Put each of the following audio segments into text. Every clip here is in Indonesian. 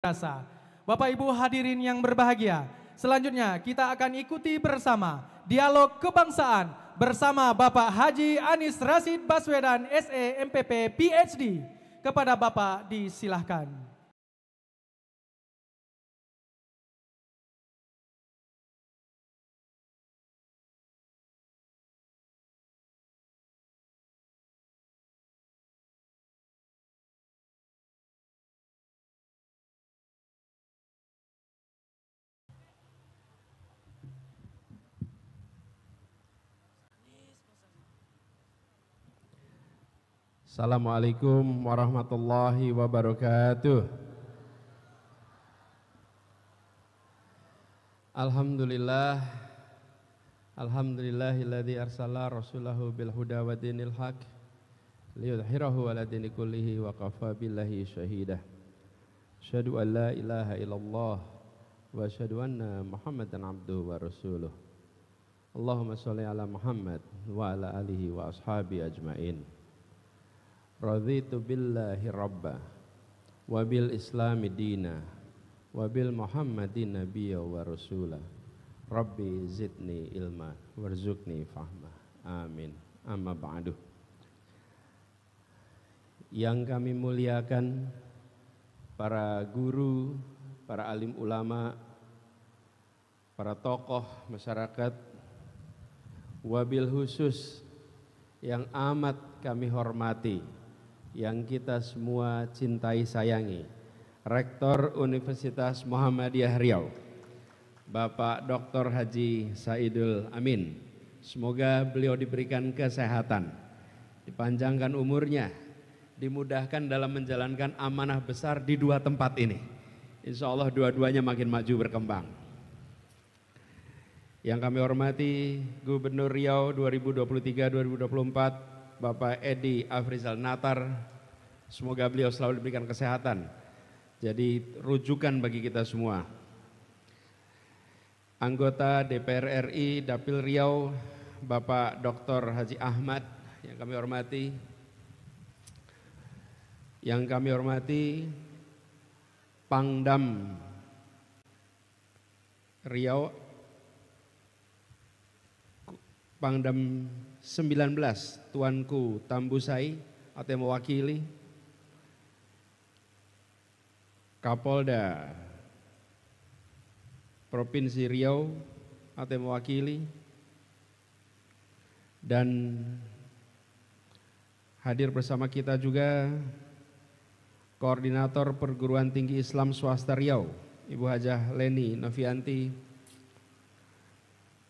Rasa. Bapak Ibu hadirin yang berbahagia, selanjutnya kita akan ikuti bersama dialog kebangsaan bersama Bapak Haji Anies Rashid Baswedan SE MPP PhD. Kepada Bapak disilahkan. Assalamualaikum warahmatullahi wabarakatuh. Alhamdulillah, alhamdulillahilladzi arsala rasulahu bil huda wa dinil haq liyudhhirahu ala dini kullihi wa kafa billahi syahida. Asyhadu an la ilaha illallah wa asyhadu anna Muhammadan abduhu wa rasuluh. Allahumma sholli ala Muhammad wa ala alihi wa ashabi ajmain. Raditu billahi rabba wa bil islami dina wa bil muhammadin nabiyya wa rasula. Rabbi zidni ilma warzuqni fahma. Amin. Amma ba'du. Yang kami muliakan para guru, para alim ulama, para tokoh masyarakat, wabil khusus yang amat kami hormati, yang kita semua cintai sayangi, Rektor Universitas Muhammadiyah Riau, Bapak Dr. Haji Saidul Amin. Semoga beliau diberikan kesehatan, dipanjangkan umurnya, dimudahkan dalam menjalankan amanah besar di dua tempat ini. Insya Allah dua-duanya makin maju berkembang. Yang kami hormati Gubernur Riau 2023-2024, Bapak Edi Afrizal Natar, semoga beliau selalu diberikan kesehatan, jadi rujukan bagi kita semua. Anggota DPR RI Dapil Riau, Bapak Dr. Haji Ahmad, yang kami hormati. Yang kami hormati Pangdam Riau, Pangdam 19 Tuanku Tambusai atau yang mewakili, Kapolda Provinsi Riau atau yang mewakili, dan hadir bersama kita juga Koordinator Perguruan Tinggi Islam Swasta Riau, Ibu Hajah Leni Novianti.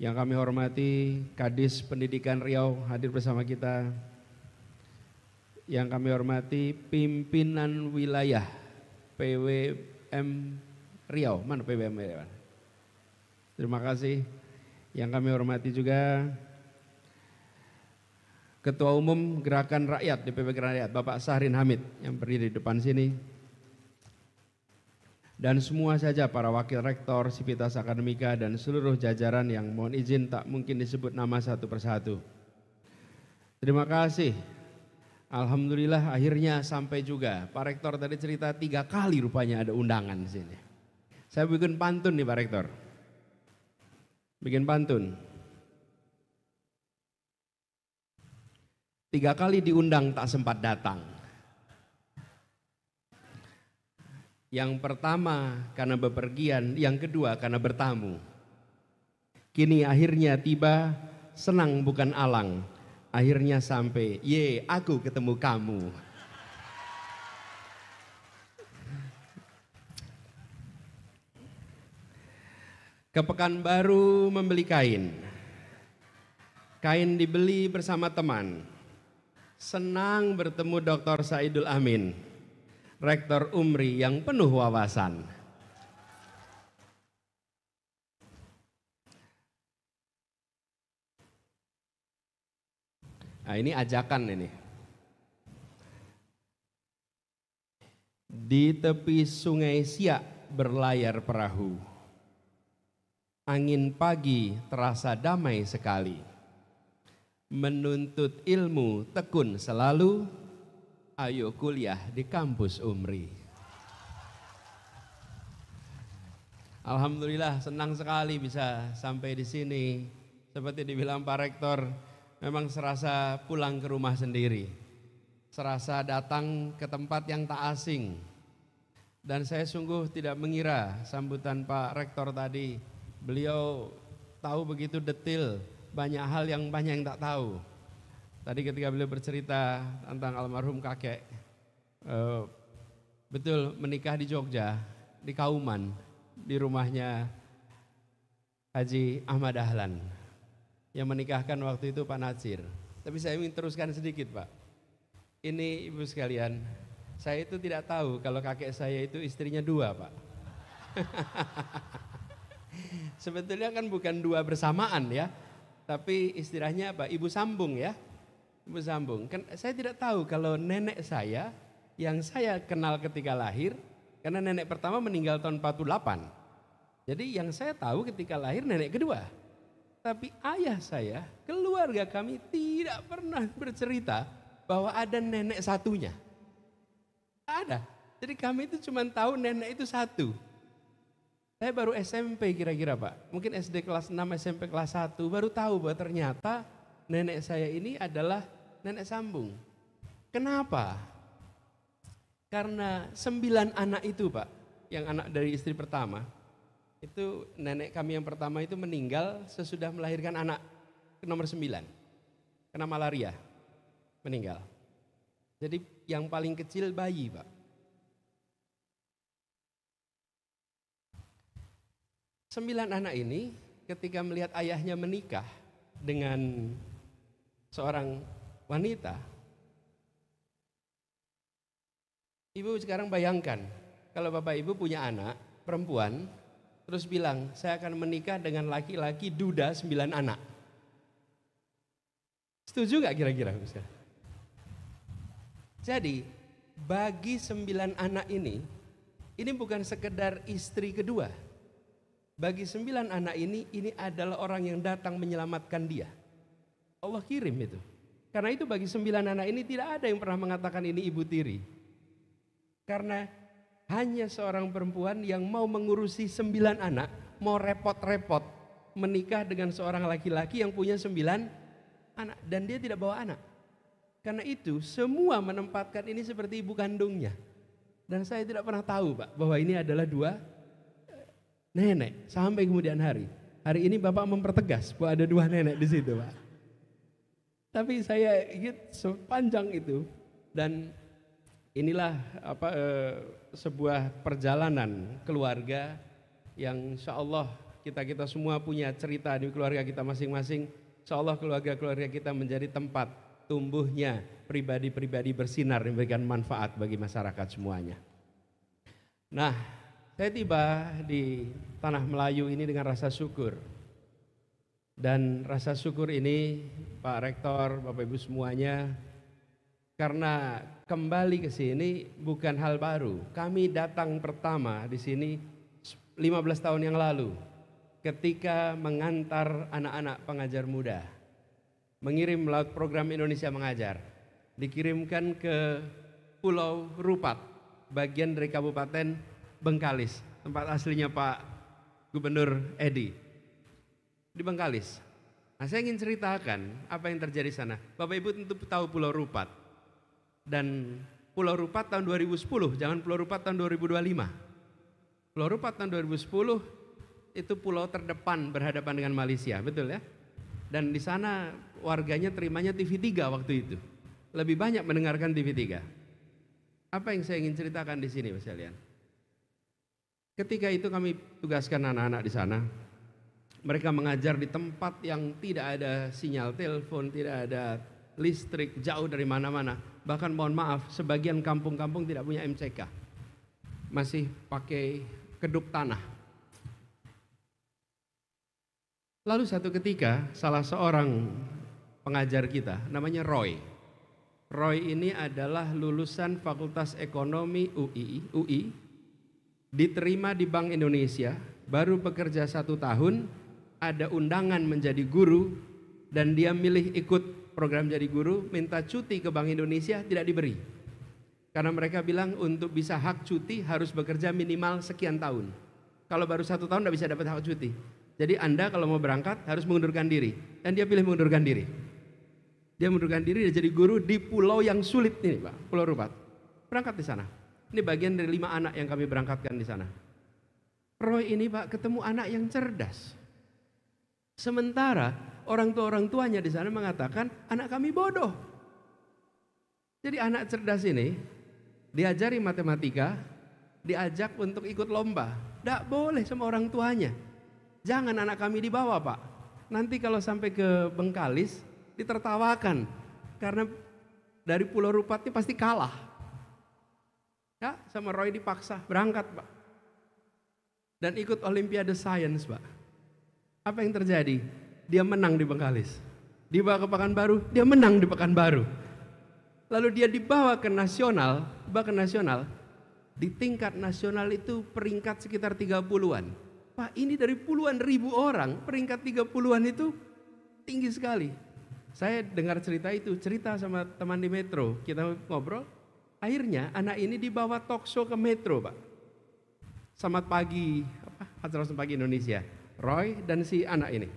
Yang kami hormati Kadis Pendidikan Riau hadir bersama kita. Yang kami hormati pimpinan wilayah PWM Riau. Mana PWM Riau? Terima kasih. Yang kami hormati juga Ketua Umum Gerakan Rakyat DPP Gerakan Rakyat, Bapak Sahrin Hamid yang berdiri di depan sini. Dan semua saja para wakil rektor, sivitas akademika, dan seluruh jajaran yang mohon izin tak mungkin disebut nama satu persatu. Terima kasih. Alhamdulillah akhirnya sampai juga. Pak Rektor tadi cerita 3 kali rupanya ada undangan di sini. Saya bikin pantun nih Pak Rektor. Bikin pantun. 3 kali diundang tak sempat datang. Yang pertama karena bepergian, yang kedua karena bertamu. Kini akhirnya tiba, senang bukan alang. Akhirnya sampai, ye aku ketemu kamu. Ke Pekanbaru membeli kain. Kain dibeli bersama teman. Senang bertemu Dr. Saidul Amin, Rektor Umri yang penuh wawasan. Nah ini ajakan ini. Di tepi sungai Siak berlayar perahu. Angin pagi terasa damai sekali. Menuntut ilmu tekun selalu. Ayo kuliah di kampus Umri. Alhamdulillah senang sekali bisa sampai di sini. Seperti dibilang Pak Rektor, memang serasa pulang ke rumah sendiri. Serasa datang ke tempat yang tak asing. Dan saya sungguh tidak mengira sambutan Pak Rektor tadi. Beliau tahu begitu detail, banyak hal yang banyak yang tak tahu. Tadi ketika beliau bercerita tentang almarhum kakek, betul menikah di Jogja, di Kauman, di rumahnya Haji Ahmad Dahlan yang menikahkan waktu itu Pak Natsir. Tapi saya ingin teruskan sedikit Pak. Ini ibu sekalian, saya itu tidak tahu kalau kakek saya itu istrinya dua Pak. Sebetulnya kan bukan dua bersamaan ya, tapi istilahnya apa? Ibu sambung ya, ibu sambung. Kan saya tidak tahu kalau nenek saya yang saya kenal ketika lahir, karena nenek pertama meninggal tahun 48. Jadi yang saya tahu ketika lahir nenek kedua. Tapi ayah saya, keluarga kami tidak pernah bercerita bahwa ada nenek satunya. Ada. Jadi kami itu cuma tahu nenek itu satu. Saya baru SMP kira-kira Pak. Mungkin SD kelas 6, SMP kelas 1 baru tahu bahwa ternyata nenek saya ini adalah nenek sambung. Kenapa? Karena 9 anak itu Pak, yang anak dari istri pertama, itu nenek kami yang pertama itu meninggal sesudah melahirkan anak nomor 9, kena malaria, meninggal. Jadi yang paling kecil bayi Pak. 9 anak ini ketika melihat ayahnya menikah dengan seorang wanita, ibu sekarang bayangkan kalau bapak ibu punya anak perempuan terus bilang saya akan menikah dengan laki-laki duda 9 anak. Setuju gak kira-kira? Jadi bagi 9 anak ini bukan sekedar istri kedua. Bagi 9 anak ini adalah orang yang datang menyelamatkan dia. Allah kirim itu. Karena itu bagi 9 anak ini tidak ada yang pernah mengatakan ini ibu tiri. Karena hanya seorang perempuan yang mau mengurusi 9 anak, mau repot-repot menikah dengan seorang laki-laki yang punya 9 anak. Dan dia tidak bawa anak. Karena itu semua menempatkan ini seperti ibu kandungnya. Dan saya tidak pernah tahu Pak bahwa ini adalah 2 nenek sampai kemudian hari. Hari ini Bapak mempertegas bahwa ada 2 nenek di situ Pak. Tapi saya ingat sepanjang itu dan inilah sebuah perjalanan keluarga yang insya Allah kita semua punya cerita di keluarga kita masing-masing. Insya Allah keluarga-keluarga kita menjadi tempat tumbuhnya pribadi-pribadi bersinar yang memberikan manfaat bagi masyarakat semuanya. Nah, saya tiba di tanah Melayu ini dengan rasa syukur. Dan rasa syukur ini Pak Rektor, Bapak Ibu semuanya, karena kembali ke sini bukan hal baru. Kami datang pertama di sini 15 tahun yang lalu ketika mengantar anak-anak pengajar muda. Mengirim melalui program Indonesia Mengajar. Dikirimkan ke Pulau Rupat, bagian dari Kabupaten Bengkalis, tempat aslinya Pak Gubernur Edi di Bengkalis. Nah, saya ingin ceritakan apa yang terjadi sana. Bapak Ibu tentu tahu Pulau Rupat. Dan Pulau Rupat tahun 2010, jangan Pulau Rupat tahun 2025. Pulau Rupat tahun 2010 itu pulau terdepan berhadapan dengan Malaysia, betul ya? Dan di sana warganya terimanya TV3 waktu itu. Lebih banyak mendengarkan TV3. Apa yang saya ingin ceritakan di sini, Mas sekalian? Ketika itu kami tugaskan anak-anak di sana. Mereka mengajar di tempat yang tidak ada sinyal telepon, tidak ada listrik, jauh dari mana-mana. Bahkan mohon maaf, sebagian kampung-kampung tidak punya MCK. Masih pakai keduk tanah. Lalu satu ketika salah seorang pengajar kita namanya Roy. Roy ini adalah lulusan Fakultas Ekonomi UI, diterima di Bank Indonesia, baru bekerja 1 tahun, ada undangan menjadi guru, dan dia milih ikut program jadi guru, minta cuti ke Bank Indonesia, tidak diberi. Karena mereka bilang untuk bisa hak cuti harus bekerja minimal sekian tahun. Kalau baru 1 tahun tidak bisa dapat hak cuti. Jadi Anda kalau mau berangkat harus mengundurkan diri. Dan dia pilih mengundurkan diri. Dia mengundurkan diri, dia jadi guru di pulau yang sulit ini Pak, Pulau Rupat. Berangkat di sana. Ini bagian dari 5 anak yang kami berangkatkan di sana. Roy ini Pak ketemu anak yang cerdas. Sementara orang tuanya di sana mengatakan anak kami bodoh. Jadi anak cerdas ini diajari matematika, diajak untuk ikut lomba. Tidak boleh sama orang tuanya. Jangan anak kami dibawa Pak. Nanti kalau sampai ke Bengkalis ditertawakan. Karena dari Pulau Rupat ini pasti kalah. Ya, sama Roy dipaksa berangkat Pak. Dan ikut Olimpiade Science Pak. Apa yang terjadi? Dia menang di Bengkalis. Dibawa ke Pekanbaru, dia menang di Pekanbaru. Lalu dia dibawa ke nasional, di tingkat nasional itu peringkat sekitar 30-an. Pak, ini dari puluhan ribu orang, peringkat 30-an itu tinggi sekali. Saya dengar cerita sama teman di Metro, kita ngobrol. Akhirnya anak ini dibawa talk show ke Metro Pak. Selamat pagi, acara Selamat Pagi Indonesia. Roy dan si anak ini.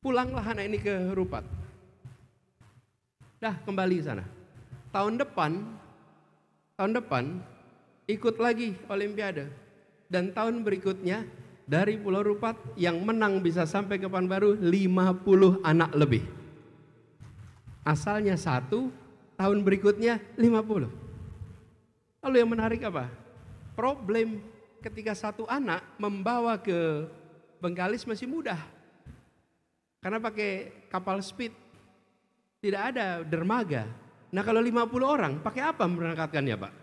Pulanglah anak ini ke Rupat. Dah kembali ke sana. Tahun depan ikut lagi Olimpiade. Dan tahun berikutnya dari Pulau Rupat yang menang bisa sampai ke Pekanbaru 50 anak lebih. Asalnya 1, tahun berikutnya 50. Lalu yang menarik apa? Problem ketika 1 anak membawa ke Bengkalis masih mudah. Karena pakai kapal speed. Tidak ada dermaga. Nah kalau 50 orang pakai apa memberangkatkannya Pak?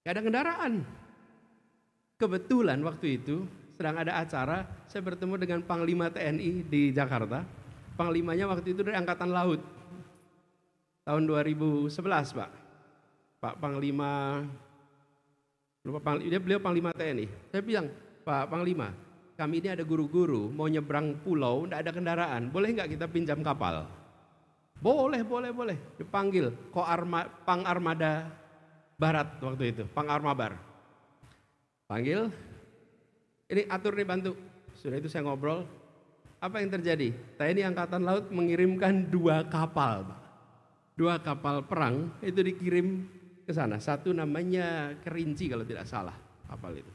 Gak ada kendaraan. Kebetulan waktu itu sedang ada acara, saya bertemu dengan Panglima TNI di Jakarta. Panglimanya waktu itu dari Angkatan Laut. Tahun 2011 Pak. Pak Panglima, beliau Panglima TNI. Saya bilang, Pak Panglima, kami ini ada guru-guru mau nyebrang pulau, tidak ada kendaraan. Boleh nggak kita pinjam kapal? Boleh. Dipanggil Pang Armada Barat waktu itu, Pang Armabar. Panggil, ini atur nih bantu. Sudah itu saya ngobrol. Apa yang terjadi? TNI Angkatan Laut mengirimkan 2 kapal, Pak. 2 kapal perang itu dikirim ke sana. Satu namanya Kerinci kalau tidak salah kapal itu.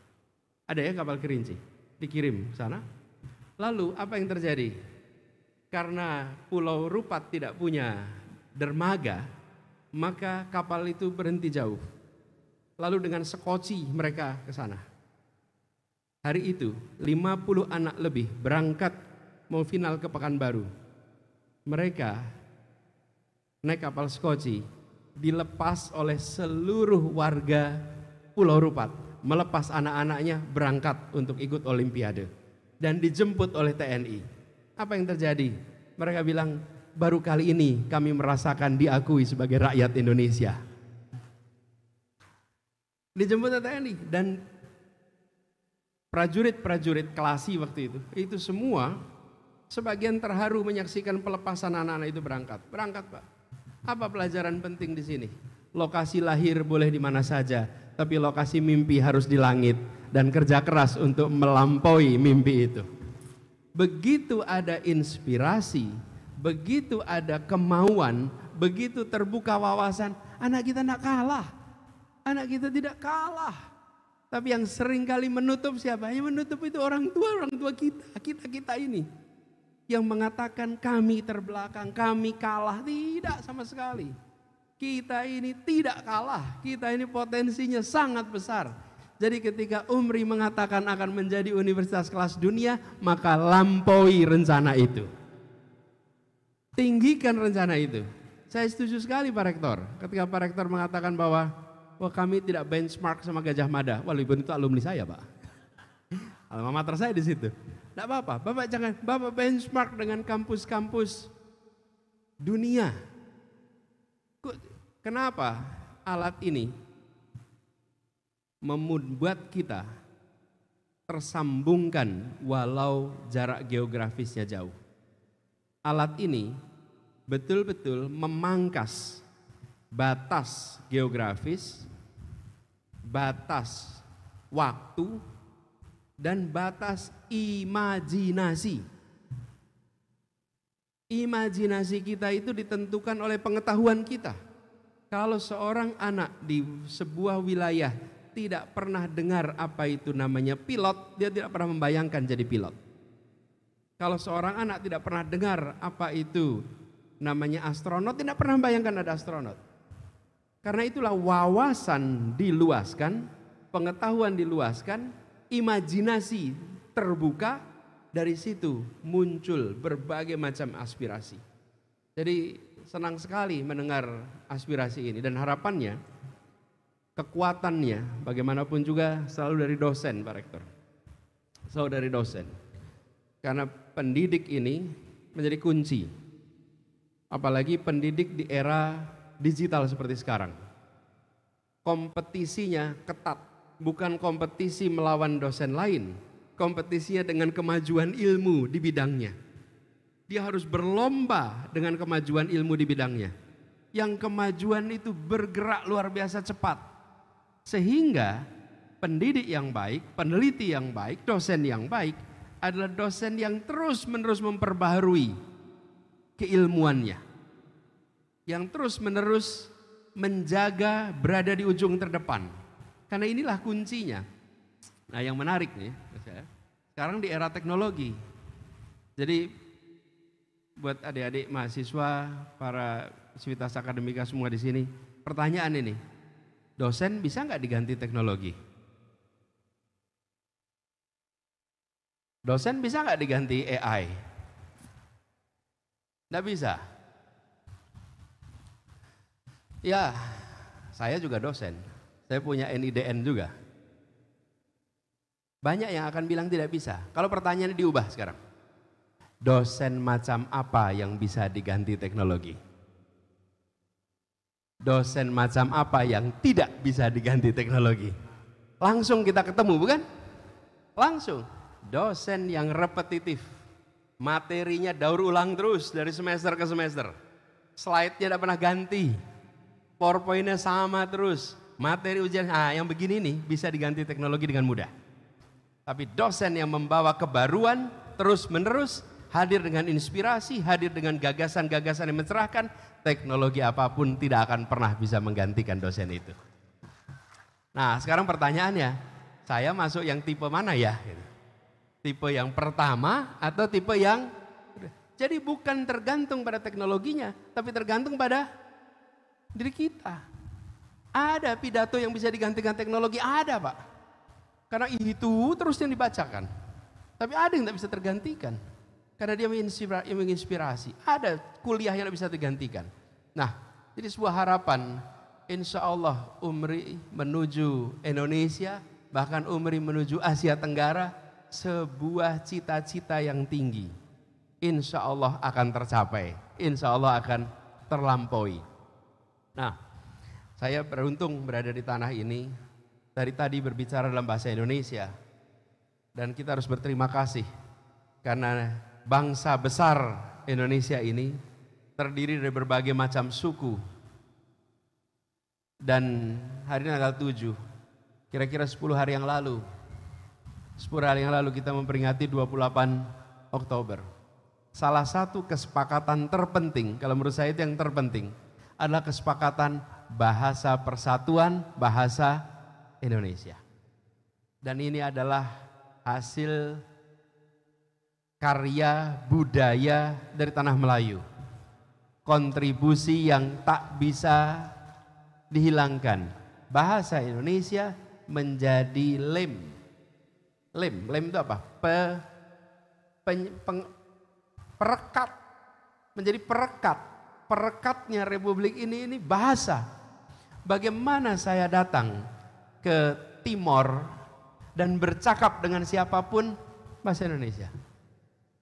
Ada ya kapal Kerinci, dikirim ke sana. Lalu apa yang terjadi? Karena Pulau Rupat tidak punya dermaga, maka kapal itu berhenti jauh. Lalu dengan sekoci mereka ke sana. Hari itu 50 anak lebih berangkat mau final ke Pekanbaru. Mereka naik kapal sekoci, dilepas oleh seluruh warga Pulau Rupat, melepas anak-anaknya berangkat untuk ikut Olimpiade dan dijemput oleh TNI. Apa yang terjadi? Mereka bilang, baru kali ini kami merasakan diakui sebagai rakyat Indonesia. Dijemput oleh TNI dan prajurit-prajurit Kelasi waktu itu semua sebagian terharu menyaksikan pelepasan anak-anak itu berangkat. Berangkat Pak. Apa pelajaran penting di sini? Lokasi lahir boleh di mana saja, tapi lokasi mimpi harus di langit dan kerja keras untuk melampaui mimpi itu. Begitu ada inspirasi, begitu ada kemauan, begitu terbuka wawasan, anak kita tidak kalah. Anak kita tidak kalah. Tapi yang sering kali menutup siapa? Yang menutup itu orang tua kita ini. Yang mengatakan kami terbelakang, kami kalah. Tidak sama sekali. Kita ini tidak kalah. Kita ini potensinya sangat besar. Jadi ketika Umri mengatakan akan menjadi universitas kelas dunia, maka lampaui rencana itu. Tinggikan rencana itu. Saya setuju sekali Pak Rektor. Ketika Pak Rektor mengatakan bahwa kami tidak benchmark sama Gajah Mada. Walaupun itu alumni saya Pak. Alma mater saya di situ. Tidak apa-apa. Bapak benchmark dengan kampus-kampus dunia. Kenapa alat ini membuat kita tersambungkan walau jarak geografisnya jauh? Alat ini betul-betul memangkas batas geografis, batas waktu, dan batas imajinasi. Imajinasi kita itu ditentukan oleh pengetahuan kita. Kalau seorang anak di sebuah wilayah tidak pernah dengar apa itu namanya pilot, dia tidak pernah membayangkan jadi pilot. Kalau seorang anak tidak pernah dengar apa itu namanya astronot, tidak pernah membayangkan ada astronot. Karena itulah wawasan diluaskan, pengetahuan diluaskan, imajinasi terbuka, dari situ muncul berbagai macam aspirasi. Jadi senang sekali mendengar aspirasi ini dan harapannya, kekuatannya bagaimanapun juga selalu dari dosen, Pak Rektor. Selalu dari dosen. Karena pendidik ini menjadi kunci. Apalagi pendidik di era digital seperti sekarang. Kompetisinya ketat, bukan kompetisi melawan dosen lain, kompetisinya dengan kemajuan ilmu di bidangnya. Dia harus berlomba dengan kemajuan ilmu di bidangnya. Yang kemajuan itu bergerak luar biasa cepat. Sehingga pendidik yang baik, peneliti yang baik, dosen yang baik adalah dosen yang terus-menerus memperbaharui keilmuannya. Yang terus-menerus menjaga berada di ujung terdepan. Karena inilah kuncinya. Nah, yang menarik nih, sekarang di era teknologi. Jadi buat adik-adik mahasiswa, para sivitas akademika semua di sini, pertanyaan ini, dosen bisa nggak diganti teknologi? Dosen bisa nggak diganti AI? Nggak bisa. Ya, saya juga dosen. Saya punya NIDN juga. Banyak yang akan bilang tidak bisa. Kalau pertanyaannya diubah sekarang. Dosen macam apa yang bisa diganti teknologi? Dosen macam apa yang tidak bisa diganti teknologi? Langsung kita ketemu, bukan? Langsung. Dosen yang repetitif. Materinya daur ulang terus dari semester ke semester. Slide-nya tidak pernah ganti. PowerPoint-nya sama terus. Materi ujian, yang begini nih bisa diganti teknologi dengan mudah. Tapi dosen yang membawa kebaruan terus menerus, hadir dengan inspirasi, hadir dengan gagasan-gagasan yang mencerahkan, teknologi apapun tidak akan pernah bisa menggantikan dosen itu. Nah, sekarang pertanyaannya, saya masuk yang tipe mana ya? Tipe yang pertama atau tipe yang... Jadi bukan tergantung pada teknologinya, tapi tergantung pada diri kita. Ada pidato yang bisa digantikan teknologi, ada Pak. Karena itu terus yang dibacakan. Tapi ada yang tidak bisa tergantikan. Karena dia menginspirasi. Ada kuliah yang tidak bisa digantikan. Nah, jadi sebuah harapan. Insya Allah Umri menuju Indonesia, bahkan Umri menuju Asia Tenggara, sebuah cita-cita yang tinggi. Insya Allah akan tercapai. Insya Allah akan terlampaui. Nah, saya beruntung berada di tanah ini. Dari tadi berbicara dalam bahasa Indonesia. Dan kita harus berterima kasih. Karena bangsa besar Indonesia ini terdiri dari berbagai macam suku. Dan hari ini tanggal 7, kira-kira 10 hari yang lalu. 10 hari yang lalu kita memperingati 28 Oktober. Salah satu kesepakatan terpenting, kalau menurut saya itu yang terpenting, adalah kesepakatan bahasa persatuan, bahasa Indonesia. Dan ini adalah hasil karya budaya dari tanah Melayu. Kontribusi yang tak bisa dihilangkan. Bahasa Indonesia menjadi lem. Lem itu apa? Perekat. Menjadi perekat. Perekatnya Republik ini bahasa. Bagaimana saya datang ke Timor dan bercakap dengan siapapun, bahasa Indonesia.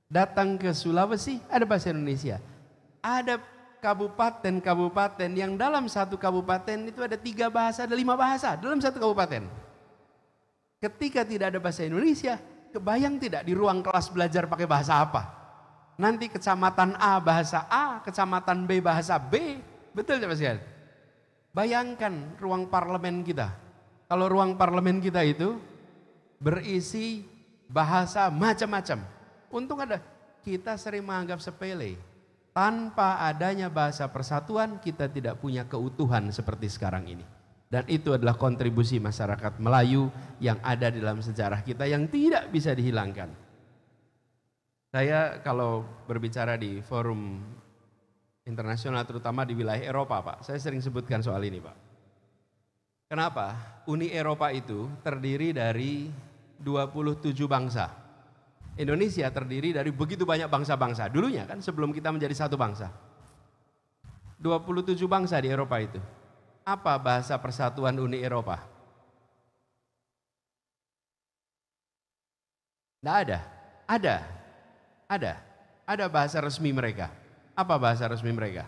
Datang ke Sulawesi, ada bahasa Indonesia. Ada kabupaten-kabupaten yang dalam satu kabupaten itu ada 3 bahasa, ada 5 bahasa dalam satu kabupaten. Ketika tidak ada bahasa Indonesia, kebayang tidak di ruang kelas belajar pakai bahasa apa? Nanti kecamatan A bahasa A, kecamatan B bahasa B. Betul tidak Mas? Bayangkan ruang parlemen kita. Kalau ruang parlemen kita itu berisi bahasa macam-macam. Untung ada, kita sering menganggap sepele. Tanpa adanya bahasa persatuan, kita tidak punya keutuhan seperti sekarang ini. Dan itu adalah kontribusi masyarakat Melayu yang ada di dalam sejarah kita yang tidak bisa dihilangkan. Saya kalau berbicara di forum internasional terutama di wilayah Eropa, Pak, saya sering sebutkan soal ini, Pak. Kenapa? Uni Eropa itu terdiri dari 27 bangsa. Indonesia terdiri dari begitu banyak bangsa-bangsa. Dulunya kan sebelum kita menjadi satu bangsa. 27 bangsa di Eropa itu. Apa bahasa persatuan Uni Eropa? Tidak ada. Ada bahasa resmi mereka. Apa bahasa resmi mereka?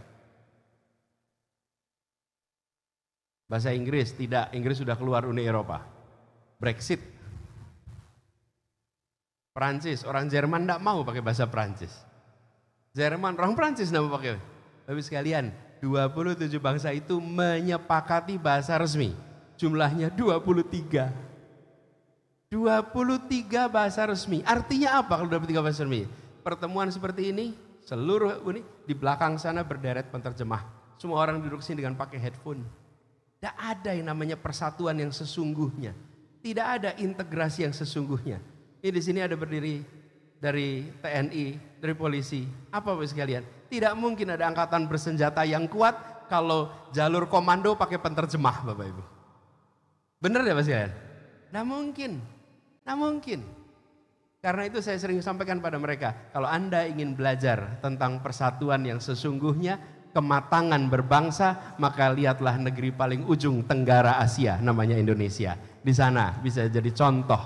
Bahasa Inggris? Tidak, Inggris sudah keluar Uni Eropa. Brexit. Perancis, orang Jerman tidak mau pakai bahasa Perancis. Jerman, orang Perancis tidak mau pakai. Tapi sekalian, 27 bangsa itu menyepakati bahasa resmi. Jumlahnya 23. 23 bahasa resmi. Artinya apa kalau 23 bahasa resmi? Pertemuan seperti ini, seluruh Uni di belakang sana berderet penerjemah. Semua orang duduk sini dengan pakai headphone. Tidak ada yang namanya persatuan yang sesungguhnya. Tidak ada integrasi yang sesungguhnya. Ini di sini ada berdiri dari TNI, dari polisi. Apa Bapak sekalian? Tidak mungkin ada angkatan bersenjata yang kuat kalau jalur komando pakai penerjemah, Bapak Ibu. Benar ya Bapak sekalian? Tidak mungkin. Tidak mungkin. Karena itu saya sering sampaikan pada mereka, kalau Anda ingin belajar tentang persatuan yang sesungguhnya, kematangan berbangsa, maka lihatlah negeri paling ujung Tenggara Asia, namanya Indonesia. Di sana bisa jadi contoh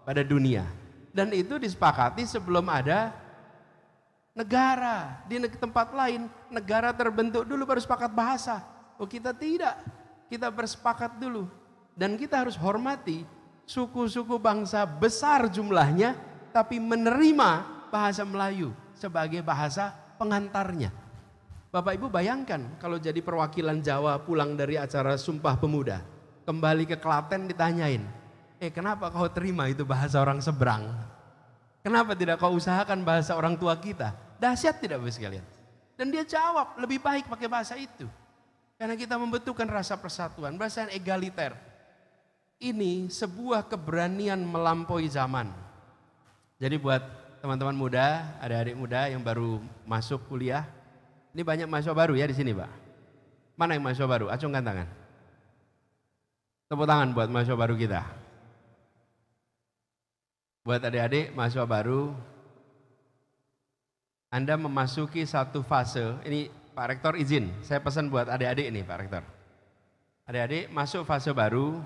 pada dunia. Dan itu disepakati sebelum ada negara. Di tempat lain, negara terbentuk dulu baru sepakat bahasa. Oh kita tidak, kita bersepakat dulu. Dan kita harus hormati suku-suku bangsa besar jumlahnya, tapi menerima bahasa Melayu sebagai bahasa pengantarnya. Bapak Ibu bayangkan kalau jadi perwakilan Jawa pulang dari acara Sumpah Pemuda, kembali ke Klaten ditanyain, kenapa kau terima itu bahasa orang seberang? Kenapa tidak kau usahakan bahasa orang tua kita? Dahsyat tidak Bapak sekalian? Dan dia jawab, lebih baik pakai bahasa itu. Karena kita membutuhkan rasa persatuan, bahasa yang egaliter. Ini sebuah keberanian melampaui zaman. Jadi buat teman-teman muda, adik-adik muda yang baru masuk kuliah, ini banyak mahasiswa baru ya di sini Pak. Mana yang mahasiswa baru? Acungkan tangan. Tepuk tangan buat mahasiswa baru kita. Buat adik-adik mahasiswa baru, Anda memasuki satu fase. Ini Pak Rektor izin, saya pesan buat adik-adik ini Pak Rektor. Adik-adik masuk fase baru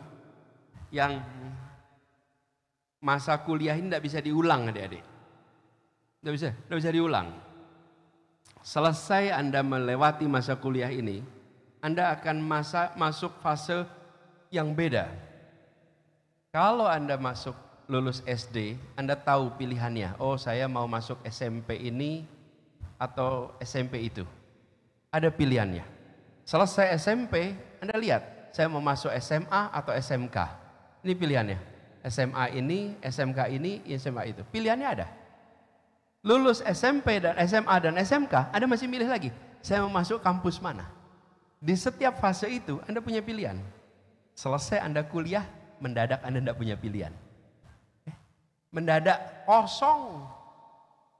yang masa kuliah ini tidak bisa diulang adik-adik. Tidak bisa diulang. Selesai Anda melewati masa kuliah ini, Anda akan masuk fase yang beda. Kalau Anda lulus SD, Anda tahu pilihannya. Oh saya mau masuk SMP ini atau SMP itu. Ada pilihannya. Selesai SMP, Anda lihat, saya mau masuk SMA atau SMK. Ini pilihannya. SMA ini, SMK ini, SMA itu. Pilihannya ada. Lulus SMP dan SMA dan SMK, Anda masih milih lagi. Saya mau masuk kampus mana? Di setiap fase itu, Anda punya pilihan. Selesai Anda kuliah, mendadak Anda tidak punya pilihan. Mendadak kosong.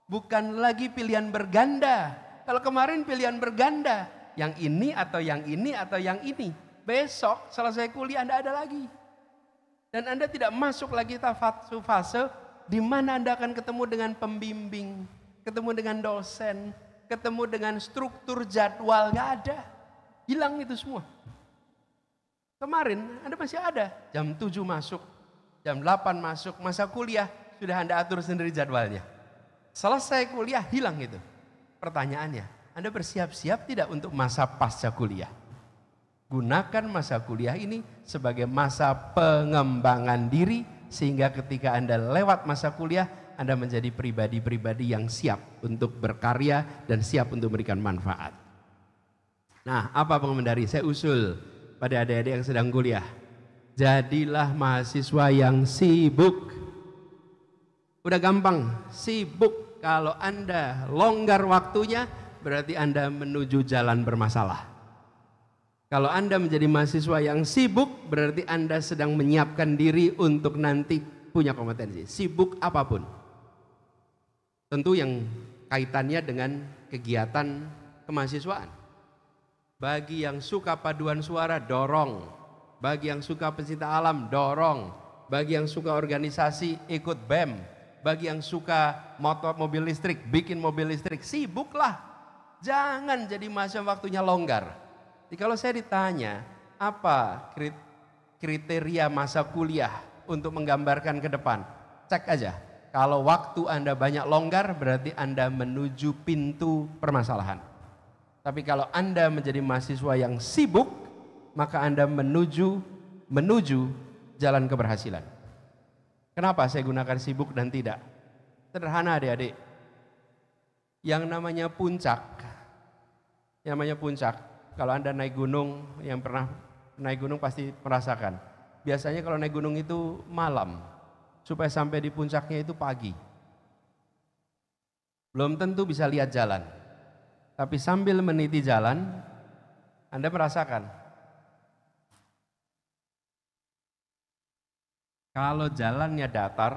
Bukan lagi pilihan berganda. Kalau kemarin pilihan berganda. Yang ini atau yang ini atau yang ini. Besok selesai kuliah Anda ada lagi. Dan Anda tidak masuk lagi fase di mana Anda akan ketemu dengan pembimbing, ketemu dengan dosen, ketemu dengan struktur jadwal, nggak ada. Hilang itu semua. Kemarin Anda masih ada, jam 7 masuk, jam 8 masuk, masa kuliah sudah Anda atur sendiri jadwalnya. Selesai kuliah hilang itu. Pertanyaannya, Anda bersiap-siap tidak untuk masa pasca kuliah? Gunakan masa kuliah ini sebagai masa pengembangan diri, sehingga ketika Anda lewat masa kuliah, Anda menjadi pribadi-pribadi yang siap untuk berkarya dan siap untuk memberikan manfaat. Nah, apa pengemendari? Saya usul pada adik-adik yang sedang kuliah. Jadilah mahasiswa yang sibuk. Udah gampang, sibuk. Kalau Anda longgar waktunya, berarti Anda menuju jalan bermasalah. Kalau Anda menjadi mahasiswa yang sibuk, berarti Anda sedang menyiapkan diri untuk nanti punya kompetensi. Sibuk apapun. Tentu yang kaitannya dengan kegiatan kemahasiswaan. Bagi yang suka paduan suara, dorong. Bagi yang suka pecinta alam, dorong. Bagi yang suka organisasi, ikut BEM. Bagi yang suka motor mobil listrik, bikin mobil listrik, sibuklah. Jangan jadi mahasiswa waktunya longgar. Jadi kalau saya ditanya, apa kriteria masa kuliah untuk menggambarkan ke depan? Cek aja. Kalau waktu Anda banyak longgar, berarti Anda menuju pintu permasalahan. Tapi kalau Anda menjadi mahasiswa yang sibuk, maka Anda menuju jalan keberhasilan. Kenapa saya gunakan sibuk dan tidak? Sederhana adik-adik. Yang namanya puncak, kalau Anda naik gunung, yang pernah naik gunung pasti merasakan. Biasanya kalau naik gunung itu malam, supaya sampai di puncaknya itu pagi. Belum tentu bisa lihat jalan. Tapi sambil meniti jalan, Anda merasakan. Kalau jalannya datar,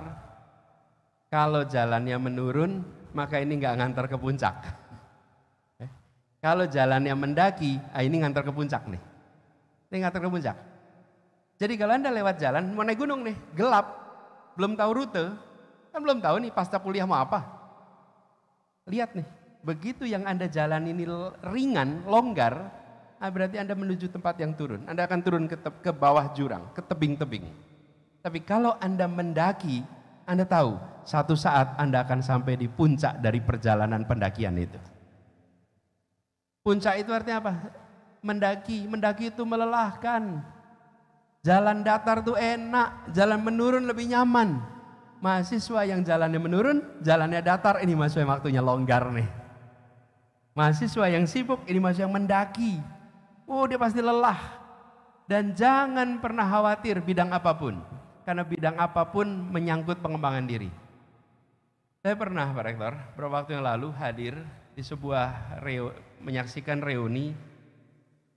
kalau jalannya menurun, maka ini nggak ngantar ke puncak. Kalau jalannya mendaki, ini ngantar ke puncak nih. Ini ngantar ke puncak. Jadi kalau Anda lewat jalan, mau naik gunung nih, gelap, belum tahu rute, kan belum tahu nih pasca kuliah mau apa. Lihat nih, begitu yang Anda jalan ini ringan, longgar, berarti Anda menuju tempat yang turun. Anda akan turun ke bawah jurang, ke tebing-tebing. Tapi kalau Anda mendaki, Anda tahu satu saat Anda akan sampai di puncak dari perjalanan pendakian itu. Puncak itu artinya apa? Mendaki itu melelahkan. Jalan datar itu enak, jalan menurun lebih nyaman. Mahasiswa yang jalannya menurun, jalannya datar, ini mahasiswa yang waktunya longgar nih. Mahasiswa yang sibuk, ini mahasiswa yang mendaki. Oh, dia pasti lelah. Dan jangan pernah khawatir bidang apapun. Karena bidang apapun menyangkut pengembangan diri. Saya pernah Pak Rektor, beberapa waktu yang lalu hadir di sebuah menyaksikan reuni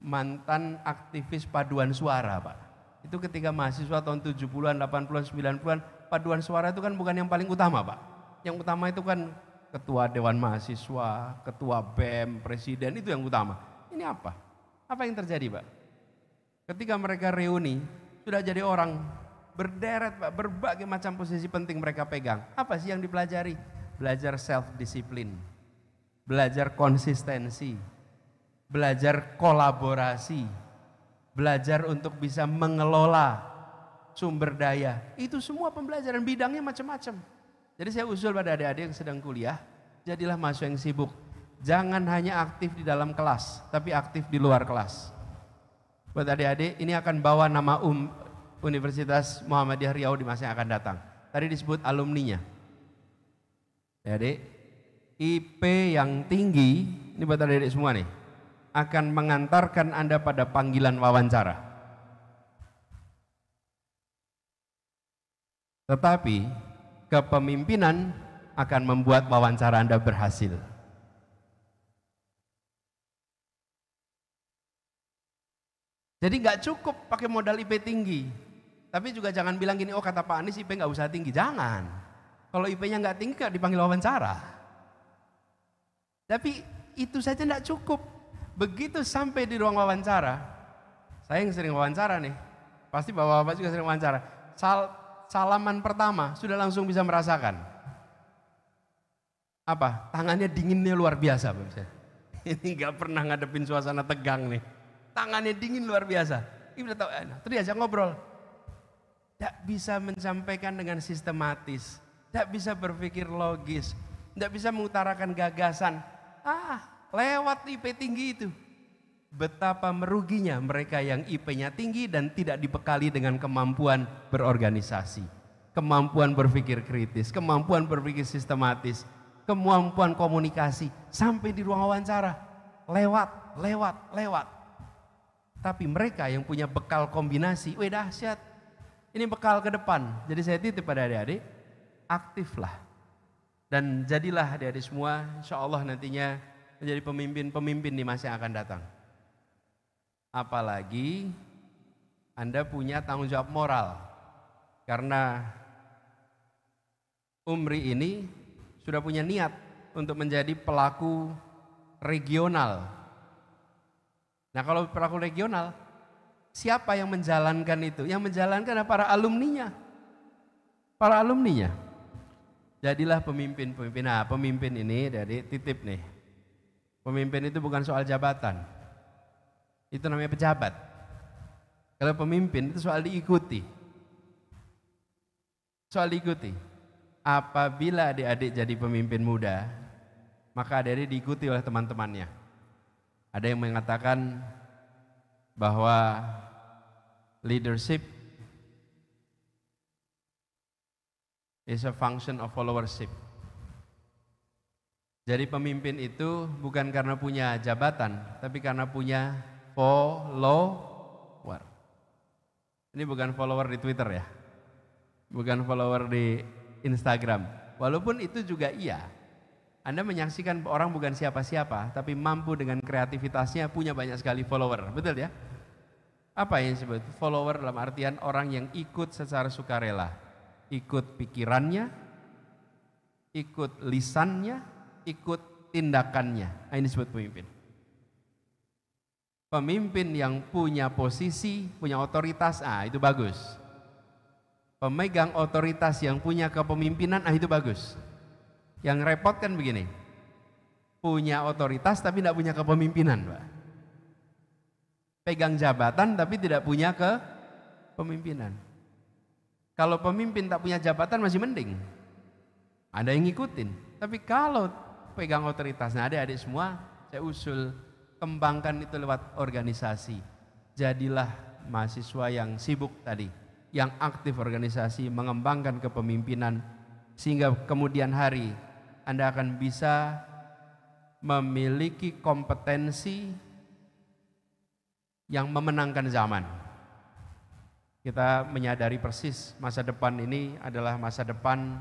mantan aktivis paduan suara Pak. Itu ketika mahasiswa tahun 70-an, 80-an, 90-an, paduan suara itu kan bukan yang paling utama Pak. Yang utama itu kan ketua dewan mahasiswa, ketua BEM, presiden, itu yang utama. Ini apa? Apa yang terjadi Pak? Ketika mereka reuni, sudah jadi orang berderet Pak, berbagai macam posisi penting mereka pegang. Apa sih yang dipelajari? Belajar self-disiplin, belajar konsistensi, belajar kolaborasi, belajar untuk bisa mengelola sumber daya. Itu semua pembelajaran, bidangnya macam-macam. Jadi saya usul pada adik-adik yang sedang kuliah, jadilah mahasiswa yang sibuk. Jangan hanya aktif di dalam kelas, tapi aktif di luar kelas. Buat adik-adik, ini akan bawa nama Universitas Muhammadiyah Riau di masa yang akan datang. Tadi disebut alumninya. Adik, IP yang tinggi, ini buat adik-adik semua nih, akan mengantarkan Anda pada panggilan wawancara. Tetapi kepemimpinan akan membuat wawancara Anda berhasil. Jadi nggak cukup pakai modal IP tinggi. Tapi juga jangan bilang gini, oh kata Pak Anies IP nggak usah tinggi. Jangan. Kalau IP-nya nggak tinggi nggak dipanggil wawancara. Tapi itu saja nggak cukup. Begitu sampai di ruang wawancara, saya yang sering wawancara nih, pasti bapak-bapak juga sering wawancara. Salaman pertama sudah langsung bisa merasakan. Apa? Tangannya dinginnya luar biasa. Ini nggak pernah ngadepin suasana tegang nih. Tangannya dingin luar biasa. Ini udah tahu, terus diajak ngobrol. Tidak bisa menyampaikan dengan sistematis, tidak bisa berpikir logis, tidak bisa mengutarakan gagasan. Lewat IP tinggi itu. Betapa meruginya mereka yang IP-nya tinggi dan tidak dibekali dengan kemampuan berorganisasi, kemampuan berpikir kritis, kemampuan berpikir sistematis, kemampuan komunikasi. Sampai di ruang wawancara, lewat. Tapi mereka yang punya bekal kombinasi, dahsyat. Ini bekal ke depan. Jadi saya titip pada adik-adik, aktiflah. Dan jadilah adik-adik semua, insya Allah nantinya menjadi pemimpin-pemimpin di masa yang akan datang. Apalagi Anda punya tanggung jawab moral. Karena Umri ini sudah punya niat untuk menjadi pelaku regional. Nah kalau pelaku regional, siapa yang menjalankan itu? Yang menjalankan adalah para alumninya. Para alumninya. Jadilah pemimpin-pemimpin. Nah pemimpin ini dari titip nih. Pemimpin itu bukan soal jabatan. Itu namanya pejabat. Kalau pemimpin itu soal diikuti. Soal diikuti. Apabila adik-adik jadi pemimpin muda, maka adik-adik diikuti oleh teman-temannya. Ada yang mengatakan bahwa leadership is a function of followership. Jadi pemimpin itu bukan karena punya jabatan, tapi karena punya follower. Ini bukan follower di Twitter ya, bukan follower di Instagram. Walaupun itu juga iya. Anda menyaksikan orang bukan siapa-siapa, tapi mampu dengan kreativitasnya punya banyak sekali follower. Betul ya? Apa yang disebut follower dalam artian orang yang ikut secara sukarela. Ikut pikirannya, ikut lisannya, ikut tindakannya. Ini disebut pemimpin. Pemimpin yang punya posisi, punya otoritas, itu bagus. Pemegang otoritas yang punya kepemimpinan, itu bagus. Yang repot kan begini, punya otoritas tapi tidak punya kepemimpinan, Pak. Pegang jabatan tapi tidak punya kepemimpinan. Kalau pemimpin tak punya jabatan masih mending, ada yang ngikutin. Tapi kalau pegang otoritas, nah adik-adik semua saya usul kembangkan itu lewat organisasi. Jadilah mahasiswa yang sibuk tadi, yang aktif organisasi, mengembangkan kepemimpinan, sehingga kemudian hari Anda akan bisa memiliki kompetensi yang memenangkan zaman. Kita menyadari persis masa depan ini adalah masa depan